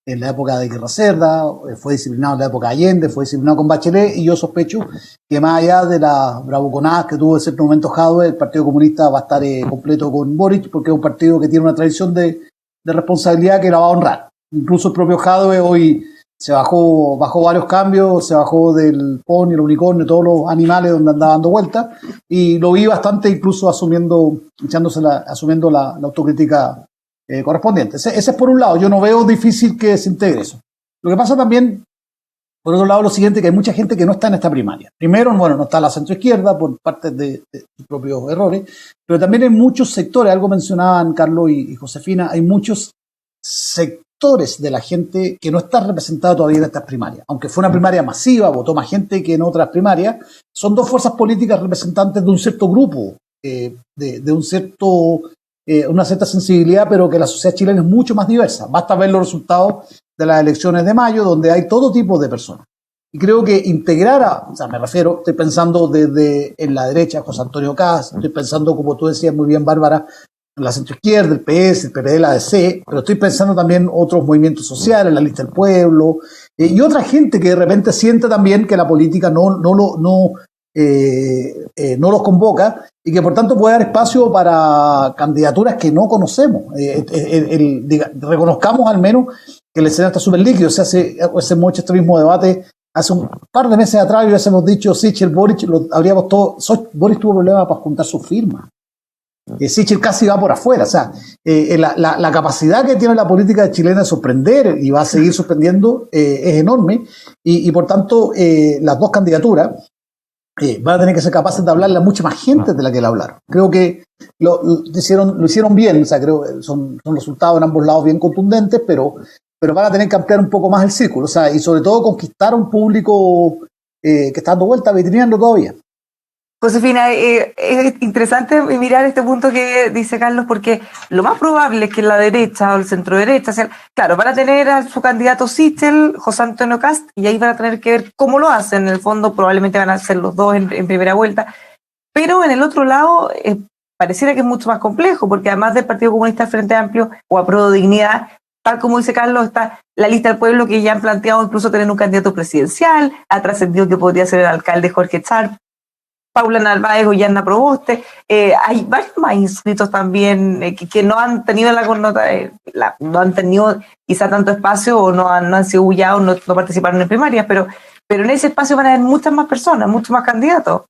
en la época de Guerra Cerda, fue disciplinado en la época de Allende, fue disciplinado con Bachelet, y yo sospecho que más allá de las bravuconadas que tuvo en cierto momento Jadwe, el Partido Comunista va a estar completo con Boric, porque es un partido que tiene una tradición de responsabilidad que la va a honrar. Incluso el propio Jadwe hoy se bajó varios cambios, se bajó del pony, el unicornio, todos los animales donde andaba dando vueltas, y lo vi bastante incluso asumiendo la autocrítica correspondiente. Ese es por un lado. Yo no veo difícil que se integre eso. Lo que pasa también, por otro lado, lo siguiente, que hay mucha gente que no está en esta primaria. Primero, bueno, no está la centroizquierda por parte de sus propios errores, pero también hay muchos sectores, algo mencionaban Carlos y Josefina, hay muchos sectores de la gente que no está representada todavía en estas primarias. Aunque fue una primaria masiva, votó más gente que en otras primarias, son dos fuerzas políticas representantes de un cierto grupo, de una cierta sensibilidad, pero que la sociedad chilena es mucho más diversa. Basta ver los resultados de las elecciones de mayo, donde hay todo tipo de personas. Y creo que estoy pensando en la derecha, José Antonio Kast, estoy pensando, como tú decías muy bien, Bárbara, en la centroizquierda, el PS, el PPD, la ADC, pero estoy pensando también otros movimientos sociales, la Lista del Pueblo, y otra gente que de repente siente también que la política no los convoca y que por tanto puede dar espacio para candidaturas que no conocemos. Reconozcamos al menos que el escenario está súper líquido. Se hace mucho este mismo debate. Hace un par de meses atrás hubiésemos dicho Sichel, Boric, Boric tuvo problemas para juntar sus firmas. Sichel casi va por afuera. O sea, la capacidad que tiene la política chilena de sorprender y va a seguir sorprendiendo es enorme, y por tanto las dos candidaturas van a tener que ser capaces de hablarle a mucha más gente de la que le hablaron. Creo que lo hicieron bien. O sea, creo que son resultados en ambos lados bien contundentes, pero van a tener que ampliar un poco más el círculo, o sea, y sobre todo conquistar a un público que está dando vuelta, vitrineando todavía. Josefina, es interesante mirar este punto que dice Carlos, porque lo más probable es que la derecha o el centro derecha, claro, van a tener a su candidato Sichel, José Antonio Kast, y ahí van a tener que ver cómo lo hacen. En el fondo probablemente van a ser los dos en primera vuelta, pero en el otro lado pareciera que es mucho más complejo, porque además del Partido Comunista del Frente Amplio o Apruebo Dignidad, tal como dice Carlos, está la Lista del Pueblo, que ya han planteado incluso tener un candidato presidencial, ha trascendido que podría ser el alcalde Jorge Sharp, Paula Narváez o Yasna Proboste. Hay varios más inscritos también que no han tenido la no han tenido quizá tanto espacio o no han sido bullados, no participaron en primarias, pero en ese espacio van a haber muchas más personas, muchos más candidatos.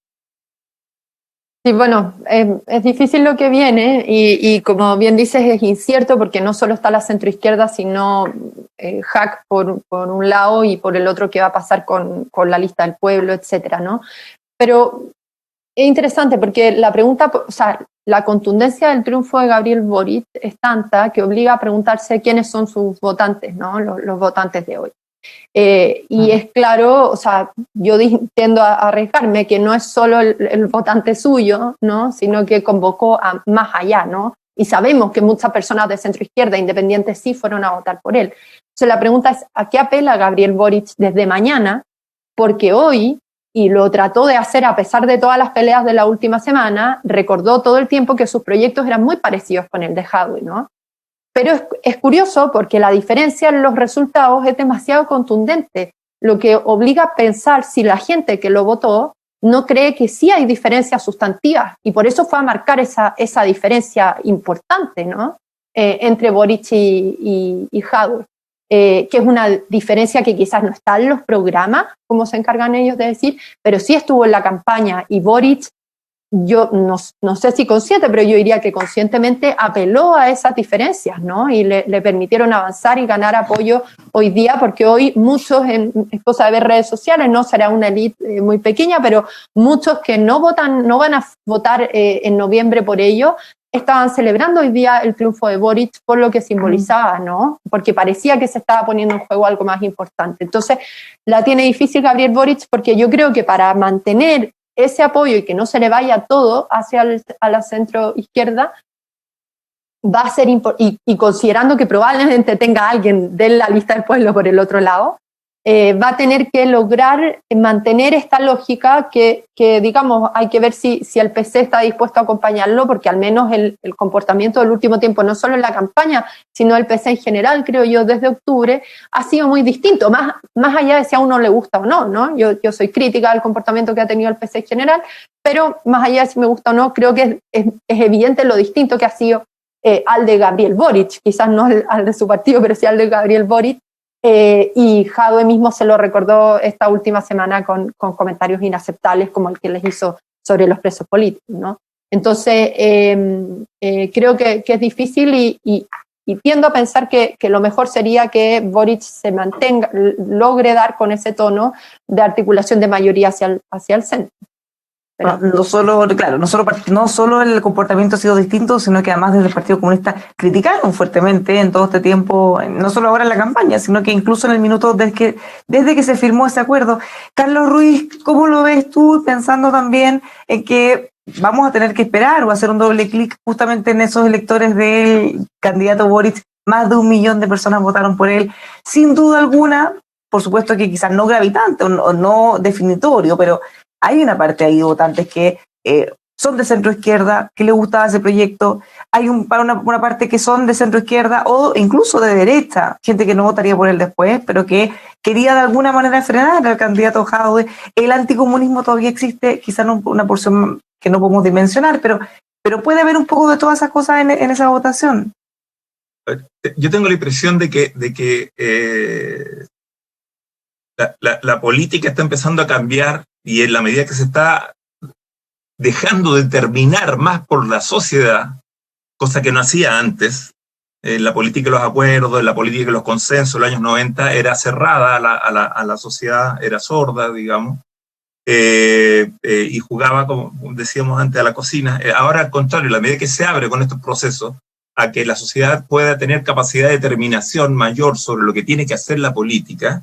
Sí, bueno, es difícil lo que viene y como bien dices es incierto porque no solo está la centroizquierda, sino Hack por un lado y por el otro qué va a pasar con la lista del pueblo, etcétera, ¿no? Pero es interesante porque la pregunta, o sea, la contundencia del triunfo de Gabriel Boric es tanta que obliga a preguntarse quiénes son sus votantes, ¿no? Los votantes de hoy. Y es claro, o sea, yo tiendo a arriesgarme que no es solo el votante suyo, ¿no? Sino que convocó a más allá, ¿no? Y sabemos que muchas personas de centro izquierda independientes sí fueron a votar por él. Entonces la pregunta es, ¿a qué apela Gabriel Boric desde mañana? Porque hoy, y lo trató de hacer a pesar de todas las peleas de la última semana, recordó todo el tiempo que sus proyectos eran muy parecidos con el de Jadwe, ¿no? Pero es curioso porque la diferencia en los resultados es demasiado contundente, lo que obliga a pensar si la gente que lo votó no cree que sí hay diferencias sustantivas y por eso fue a marcar esa diferencia importante, ¿no? Entre Boric y Jadwe, que es una diferencia que quizás no está en los programas, como se encargan ellos de decir, pero sí estuvo en la campaña y Boric, yo no sé si consciente, pero yo diría que conscientemente apeló a esas diferencias, ¿no? Y le permitieron avanzar y ganar apoyo hoy día, porque hoy muchos, es cosa de ver redes sociales, no será una élite muy pequeña, pero muchos que no van a votar en noviembre por ello, estaban celebrando hoy día el triunfo de Boric por lo que simbolizaba, ¿no? Porque parecía que se estaba poniendo en juego algo más importante. Entonces, la tiene difícil Gabriel Boric porque yo creo que para mantener ese apoyo y que no se le vaya todo hacia a la centro izquierda, va a ser y considerando que probablemente tenga alguien de la lista del pueblo por el otro lado, va a tener que lograr mantener esta lógica que digamos, hay que ver si el PC está dispuesto a acompañarlo, porque al menos el comportamiento del último tiempo, no solo en la campaña, sino el PC en general, creo yo, desde octubre, ha sido muy distinto, más allá de si a uno le gusta o no, ¿no? Yo soy crítica del comportamiento que ha tenido el PC en general, pero más allá de si me gusta o no, creo que es evidente lo distinto que ha sido al de Gabriel Boric, quizás no al de su partido, pero sí al de Gabriel Boric. Y Jadwe mismo se lo recordó esta última semana con comentarios inaceptables como el que les hizo sobre los presos políticos, ¿no? Entonces, creo que es difícil y tiendo a pensar que lo mejor sería que Boric se mantenga, logre dar con ese tono de articulación de mayoría hacia el centro. Pero no solo el comportamiento ha sido distinto, sino que además desde el Partido Comunista criticaron fuertemente en todo este tiempo, no solo ahora en la campaña, sino que incluso en el minuto desde que se firmó ese acuerdo. Carlos Ruiz, ¿cómo lo ves tú, pensando también en que vamos a tener que esperar o hacer un doble clic justamente en esos electores del candidato Boric? Más de 1 millón de personas votaron por él, sin duda alguna, por supuesto que quizás no gravitante o no definitorio, pero hay una parte ahí de votantes que son de centro izquierda, que les gustaba ese proyecto, hay una parte que son de centro izquierda o incluso de derecha, gente que no votaría por él después, pero que quería de alguna manera frenar al candidato Jadwe. El anticomunismo todavía existe, quizás no una porción que no podemos dimensionar, pero puede haber un poco de todas esas cosas en esa votación. Yo tengo la impresión de que la política está empezando a cambiar y en la medida que se está dejando de determinar más por la sociedad, cosa que no hacía antes, la política de los acuerdos, la política de los consensos, en los años 90 era cerrada a la sociedad, era sorda, digamos, y jugaba, como decíamos antes, a la cocina. Ahora, al contrario, la medida que se abre con estos procesos a que la sociedad pueda tener capacidad de determinación mayor sobre lo que tiene que hacer la política,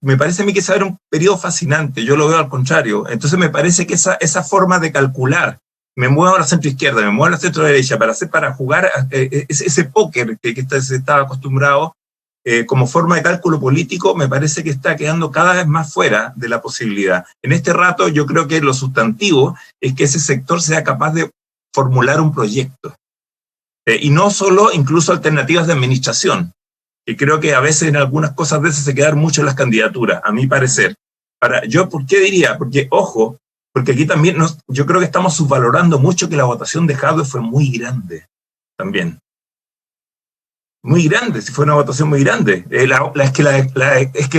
me parece a mí que ese era un periodo fascinante. Yo lo veo al contrario. Entonces me parece que esa forma de calcular, me muevo a la centro izquierda, me muevo a la centro derecha para jugar ese póker que se estaba acostumbrado como forma de cálculo político, me parece que está quedando cada vez más fuera de la posibilidad. En este rato yo creo que lo sustantivo es que ese sector sea capaz de formular un proyecto. Y no solo incluso alternativas de administración, que creo que a veces en algunas cosas de esas se quedan mucho en las candidaturas, a mi parecer. Yo, ¿por qué diría? Porque, ojo, porque aquí también yo creo que estamos subvalorando mucho que la votación de Jadwe fue muy grande también. muy grande, si fue una votación muy grande. Es que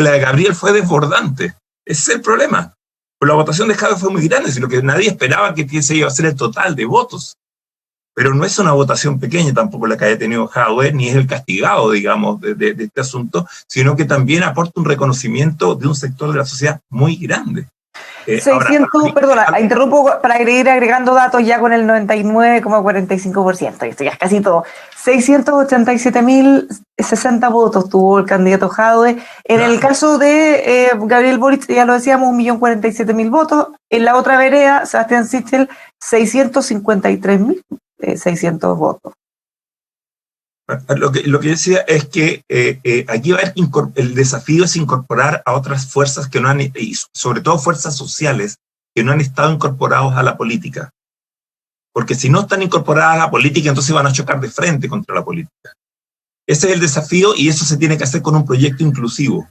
la de Gabriel fue desbordante. Ese es el problema. Pero la votación de Jadwe fue muy grande, sino que nadie esperaba que ese iba a ser el total de votos. Pero no es una votación pequeña tampoco la que haya tenido Jadwe, ni es el castigado, digamos, de este asunto, sino que también aporta un reconocimiento de un sector de la sociedad muy grande. 600, perdona, interrumpo para ir agregando datos ya con el 99,45%, esto ya es casi todo. 687.060 votos tuvo el candidato Jadwe. En el caso de Gabriel Boric, ya lo decíamos, 1.047.000 votos. En la otra vereda, Sebastián Sichel, 653.600 votos. Lo que decía es que aquí va a haber el desafío es incorporar a otras fuerzas que no han, y sobre todo fuerzas sociales, que no han estado incorporados a la política. Porque si no están incorporadas a la política, entonces van a chocar de frente contra la política. Ese es el desafío y eso se tiene que hacer con un proyecto inclusivo,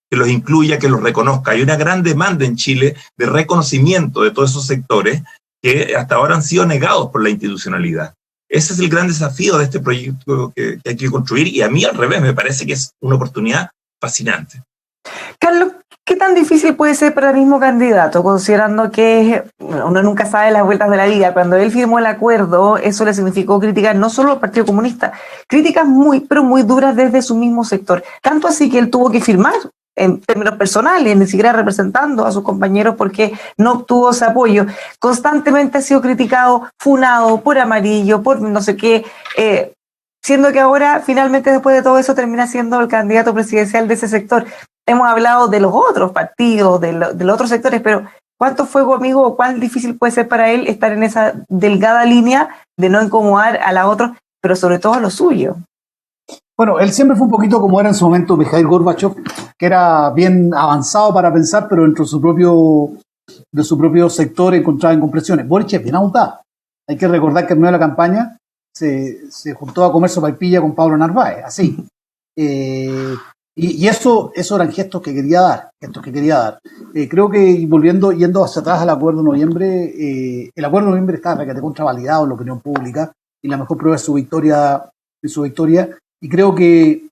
que los incluya, que los reconozca. Hay una gran demanda en Chile de reconocimiento de todos esos sectores que hasta ahora han sido negados por la institucionalidad. Ese es el gran desafío de este proyecto que hay que construir y a mí al revés me parece que es una oportunidad fascinante. Carlos, ¿qué tan difícil puede ser para el mismo candidato, considerando que uno nunca sabe las vueltas de la vida? Cuando él firmó el acuerdo, eso le significó críticas no solo al Partido Comunista, críticas pero muy duras desde su mismo sector. Tanto así que él tuvo que firmar en términos personales, ni siquiera representando a sus compañeros porque no obtuvo ese apoyo. Constantemente ha sido criticado, funado por amarillo, por no sé qué, siendo que ahora, finalmente, después de todo eso, termina siendo el candidato presidencial de ese sector. Hemos hablado de los otros partidos, de los otros sectores, pero ¿cuánto fuego, amigo, o cuán difícil puede ser para él estar en esa delgada línea de no incomodar a la otra, pero sobre todo a lo suyo? Bueno, él siempre fue un poquito como era en su momento Mikhail Gorbachev, que era bien avanzado para pensar, pero dentro de su propio sector encontraba incompresiones. Boric es bien audaz. Hay que recordar que en medio de la campaña se juntó a comer sopaipilla con Pablo Narváez, así. Y eso eran gestos que quería dar. Creo que yendo hacia atrás al acuerdo de noviembre, el acuerdo de noviembre está contravalidado en la opinión pública y la mejor prueba es su victoria. Y creo que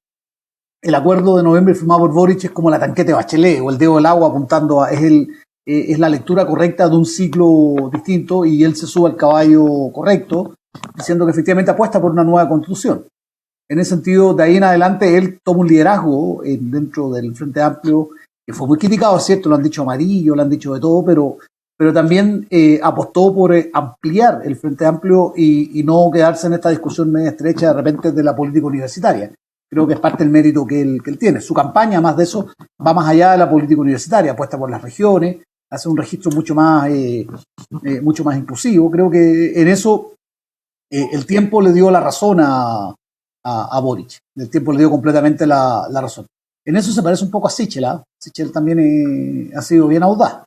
el acuerdo de noviembre firmado por Boric es como la tanqueta de Bachelet o el dedo del agua apuntando es la lectura correcta de un ciclo distinto y él se sube al caballo correcto, diciendo que efectivamente apuesta por una nueva constitución. En ese sentido, de ahí en adelante, él toma un liderazgo dentro del Frente Amplio, que fue muy criticado, es cierto, lo han dicho amarillo, lo han dicho de todo, pero también apostó por ampliar el Frente Amplio y no quedarse en esta discusión media estrecha de repente de la política universitaria. Creo que es parte del mérito que él tiene. Su campaña, más de eso, va más allá de la política universitaria, apuesta por las regiones, hace un registro mucho más inclusivo. Creo que en eso el tiempo le dio la razón a Boric. El tiempo le dio completamente la razón. En eso se parece un poco a Sichel. Sichel también ha sido bien audaz.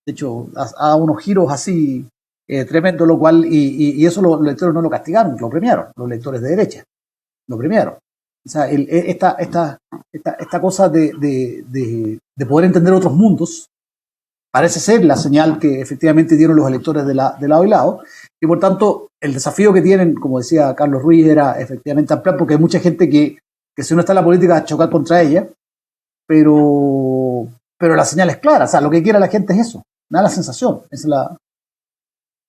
De hecho, ha dado unos giros así tremendos, lo cual, y eso los lectores no lo castigaron, lo premiaron, los lectores de derecha, lo premiaron. O sea, esta cosa de poder entender otros mundos parece ser la señal que efectivamente dieron los electores de lado y lado, y por tanto, el desafío que tienen, como decía Carlos Ruiz, era efectivamente ampliar, porque hay mucha gente que si uno está en la política va a chocar contra ella, pero la señal es clara, o sea, lo que quiere la gente es eso, me da la sensación,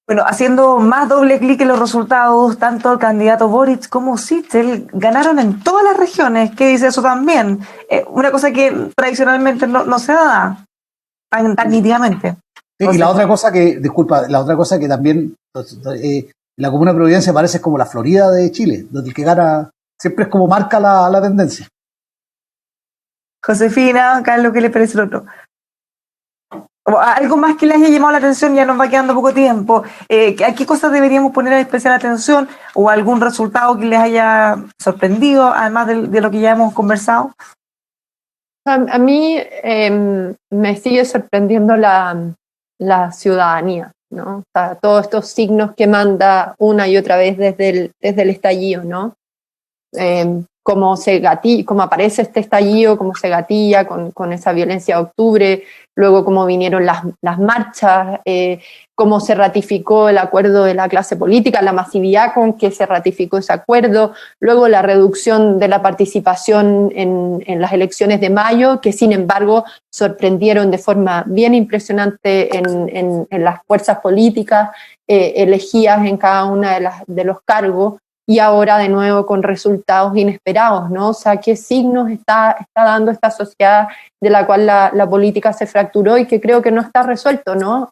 Bueno, haciendo más doble clic en los resultados, tanto el candidato Boric como Sichel ganaron en todas las regiones. ¿Qué dice eso también? Una cosa que tradicionalmente no se da tan nítidamente. Sí, y la otra cosa que también la Comuna de Providencia parece como la Florida de Chile, donde el que gana siempre es como marca la tendencia. Josefina, Carlos, ¿qué le parece el otro? Algo más que les haya llamado la atención, ya nos va quedando poco tiempo. ¿A qué cosas deberíamos poner especial atención o algún resultado que les haya sorprendido, además de lo que ya hemos conversado? A mí me sigue sorprendiendo la ciudadanía, ¿no? O sea, todos estos signos que manda una y otra vez desde el estallido, ¿no? cómo aparece este estallido, cómo se gatilla con esa violencia de octubre, luego cómo vinieron las marchas, cómo se ratificó el acuerdo de la clase política, la masividad con que se ratificó ese acuerdo, luego la reducción de la participación en las elecciones de mayo, que sin embargo sorprendieron de forma bien impresionante en las fuerzas políticas elegidas en cada una de los cargos, y ahora de nuevo con resultados inesperados, ¿no? O sea, ¿qué signos está dando esta sociedad de la cual la política se fracturó y que creo que no está resuelto, ¿no?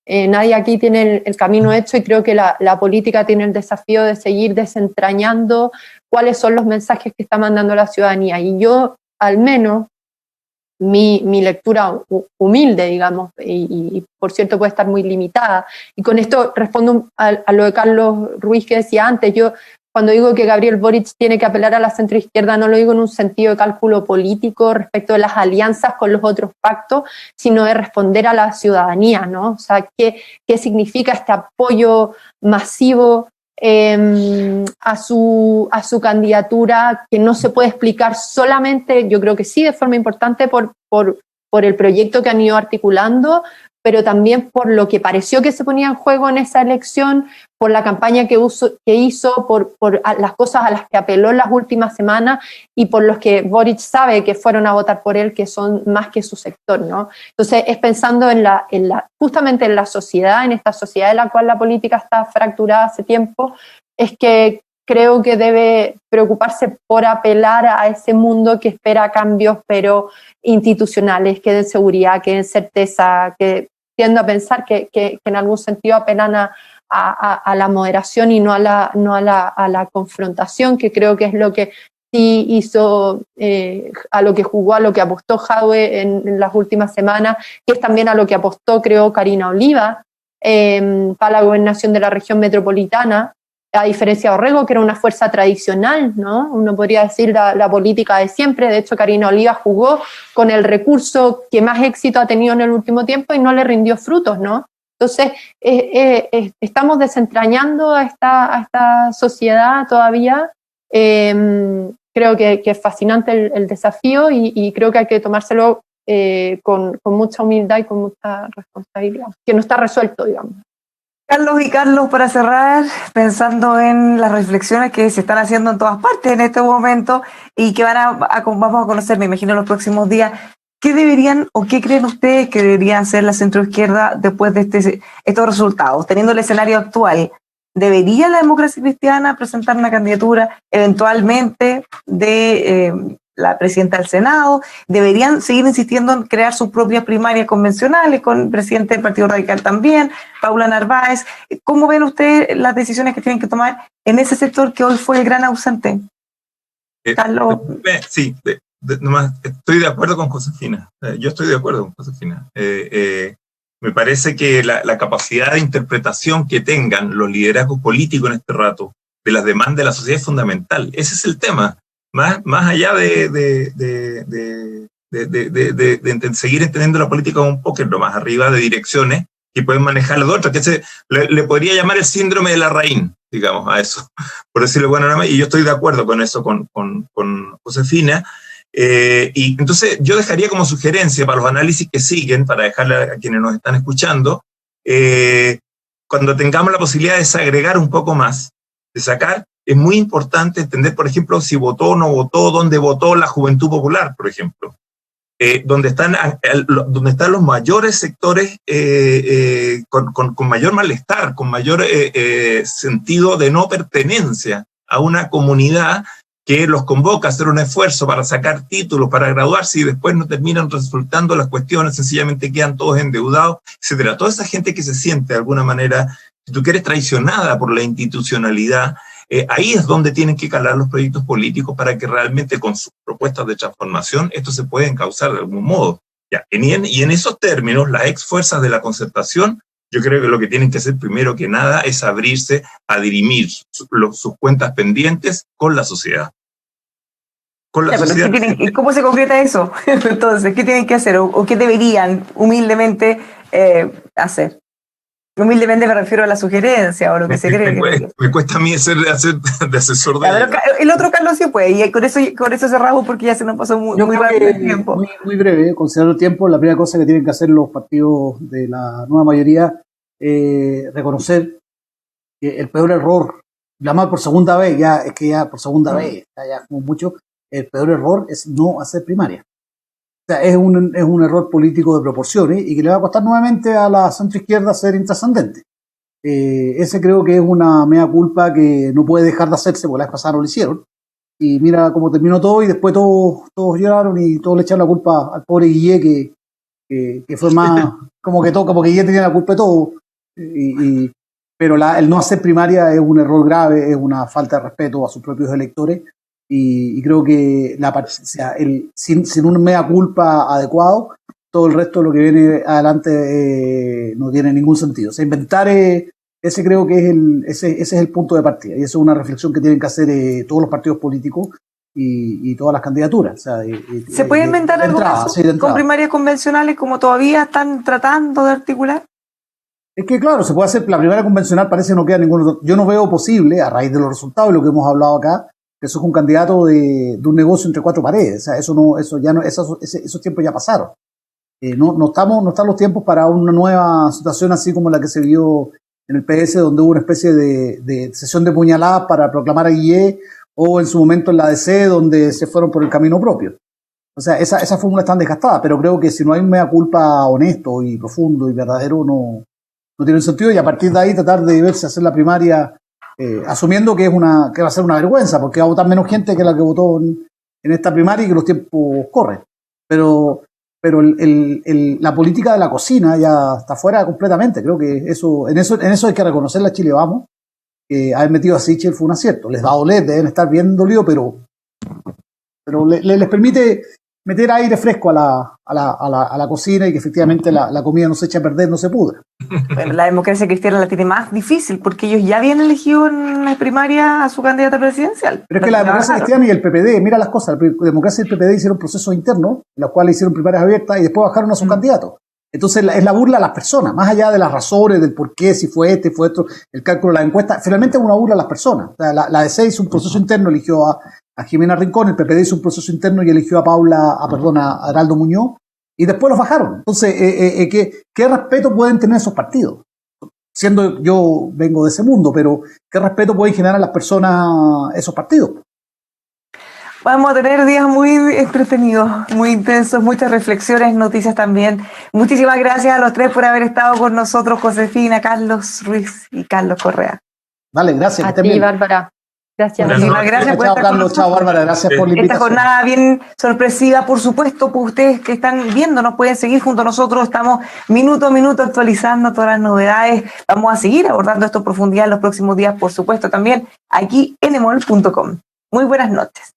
Nadie aquí tiene el camino hecho y creo que la política tiene el desafío de seguir desentrañando cuáles son los mensajes que está mandando la ciudadanía. Y yo, al menos, mi lectura humilde, digamos, y por cierto puede estar muy limitada. Y con esto respondo a lo de Carlos Ruiz que decía antes. Yo cuando digo que Gabriel Boric tiene que apelar a la centroizquierda, no lo digo en un sentido de cálculo político respecto de las alianzas con los otros pactos, sino de responder a la ciudadanía, ¿no? O sea, ¿qué significa este apoyo masivo a su candidatura, que no se puede explicar solamente, yo creo que sí, de forma importante por el proyecto que han ido articulando, pero también por lo que pareció que se ponía en juego en esa elección, por la campaña que hizo, por las cosas a las que apeló en las últimas semanas y por los que Boric sabe que fueron a votar por él, que son más que su sector, ¿no? Entonces es pensando justamente en la sociedad, en esta sociedad en la cual la política está fracturada hace tiempo, es que creo que debe preocuparse por apelar a ese mundo que espera cambios, pero institucionales, que den seguridad, que den certeza, que tiendo a pensar que en algún sentido apelan a la moderación y no a la confrontación, que creo que es lo que sí hizo, a lo que jugó, a lo que apostó Jadwe en las últimas semanas, que es también a lo que apostó, creo, Karina Oliva, para la gobernación de la región metropolitana, a diferencia de Orrego, que era una fuerza tradicional, ¿no? Uno podría decir la política de siempre. De hecho, Karina Oliva jugó con el recurso que más éxito ha tenido en el último tiempo y no le rindió frutos, ¿no? Entonces, estamos desentrañando a esta sociedad todavía. Creo que es fascinante el desafío y creo que hay que tomárselo con mucha humildad y con mucha responsabilidad, que no está resuelto, digamos. Carlos, para cerrar, pensando en las reflexiones que se están haciendo en todas partes en este momento y que vamos a conocer, me imagino, en los próximos días, ¿qué deberían o qué creen ustedes que debería hacer la centroizquierda después de estos resultados? Teniendo el escenario actual, ¿debería la democracia cristiana presentar una candidatura eventualmente de la presidenta del Senado? ¿Deberían seguir insistiendo en crear sus propias primarias convencionales con el presidente del Partido Radical también, Paula Narváez? ¿Cómo ven ustedes las decisiones que tienen que tomar en ese sector que hoy fue el gran ausente? Carlos. Sí, nomás estoy de acuerdo con Josefina. Yo estoy de acuerdo con Josefina. Me parece que la capacidad de interpretación que tengan los liderazgos políticos en este rato de las demandas de la sociedad es fundamental. Ese es el tema. Más allá de seguir entendiendo la política como un póker, lo más arriba de direcciones que pueden manejar los otros, que le podría llamar el síndrome de Larraín, digamos, a eso, por decirlo de buena manera, y yo estoy de acuerdo con eso, con Josefina. Y entonces yo dejaría como sugerencia para los análisis que siguen, para dejarle a quienes nos están escuchando, cuando tengamos la posibilidad de desagregar un poco más, de sacar, es muy importante entender, por ejemplo, si votó o no votó, dónde votó la Juventud Popular, por ejemplo, donde están los mayores sectores con mayor malestar, con mayor sentido de no pertenencia a una comunidad que los convoca a hacer un esfuerzo para sacar títulos, para graduarse y después no terminan resultando las cuestiones, sencillamente quedan todos endeudados, etcétera. Toda esa gente que se siente de alguna manera, si tú quieres, traicionada por la institucionalidad, ahí es donde tienen que calar los proyectos políticos para que realmente con sus propuestas de transformación esto se pueda encauzar de algún modo. Ya, y en esos términos, las ex fuerzas de la concertación, yo creo que lo que tienen que hacer primero que nada es abrirse a dirimir sus cuentas pendientes con la sociedad. Con la sociedad. ¿Cómo se concreta eso? Entonces, ¿qué tienen que hacer o qué deberían humildemente hacer? Humildemente me refiero a la sugerencia o lo que se cree. Me cuesta a mí ser de asesor de ella. El otro Carlos sí puede, y con eso cerramos porque ya se nos pasó muy rápido el tiempo. Muy breve, considerando el tiempo, la primera cosa que tienen que hacer los partidos de la nueva mayoría reconocer que el peor error, llamar por segunda vez, ya por segunda vez, ya como mucho, el peor error es no hacer primaria. O sea, es un error político de proporciones y que le va a costar nuevamente a la centroizquierda ser intrascendente. Ese creo que es una mea culpa que no puede dejar de hacerse, porque la vez pasada no lo hicieron. Y mira cómo terminó todo y después todos lloraron y todos le echaron la culpa al pobre Guillé que fue más como que Guillé tenía la culpa de todo. Pero el no hacer primaria es un error grave, es una falta de respeto a sus propios electores. Y creo que sin un mea culpa adecuado, todo el resto de lo que viene adelante no tiene ningún sentido. O sea, inventar ese creo que ese es el punto de partida. Y eso es una reflexión que tienen que hacer todos los partidos políticos y todas las candidaturas. O sea, ¿se puede inventar algo con primarias convencionales como todavía están tratando de articular? Es que claro, se puede hacer, la primaria convencional parece que no queda ninguno. Yo no veo posible, a raíz de los resultados de lo que hemos hablado acá, que eso es un candidato de un negocio entre cuatro paredes. O sea, esos tiempos ya pasaron. No están los tiempos para una nueva situación así como la que se vio en el PS, donde hubo una especie de sesión de puñaladas para proclamar a Guillé, o en su momento en la DC, donde se fueron por el camino propio. O sea, esa fórmula está desgastada, pero creo que si no hay un mea culpa honesto y profundo y verdadero, no tiene sentido, y a partir de ahí tratar de verse hacer la primaria asumiendo que va a ser una vergüenza, porque va a votar menos gente que la que votó en esta primaria y que los tiempos corren. Pero la política de la cocina ya está fuera completamente. Creo que en eso hay que reconocerle a Chile Vamos, que haber metido a Sichel fue un acierto. Les va a doler, deben estar bien dolidos, pero les permite meter aire fresco a la cocina y que efectivamente la comida no se eche a perder, no se pudra. Bueno, la democracia cristiana la tiene más difícil porque ellos ya habían elegido en la primaria a su candidata presidencial. Pero es que la democracia cristiana y el PPD, mira las cosas, la democracia y el PPD hicieron procesos internos, en los cuales hicieron primarias abiertas y después bajaron a sus candidatos. Entonces es la burla a las personas, más allá de las razones, del por qué, si fue fue otro, el cálculo de la encuesta, finalmente es una burla a las personas. O sea, la DC hizo un proceso interno, eligió a Jimena Rincón, el PPD hizo un proceso interno y eligió a Araldo Muñoz, y después los bajaron. Entonces, ¿qué respeto pueden tener esos partidos? Siendo yo vengo de ese mundo, pero ¿qué respeto pueden generar a las personas esos partidos? Vamos a tener días muy entretenidos, muy intensos, muchas reflexiones, noticias también. Muchísimas gracias a los tres por haber estado con nosotros, Josefina, Carlos Ruiz y Carlos Correa. Vale, gracias. A ti, Bárbara. Gracias. Gracias por estar Carlos, chao, Bárbara, gracias por la invitación. Esta jornada bien sorpresiva, por supuesto, pues ustedes que están viéndonos pueden seguir junto a nosotros, estamos minuto a minuto actualizando todas las novedades, vamos a seguir abordando esto en profundidad en los próximos días, por supuesto, también aquí en emol.com. Muy buenas noches.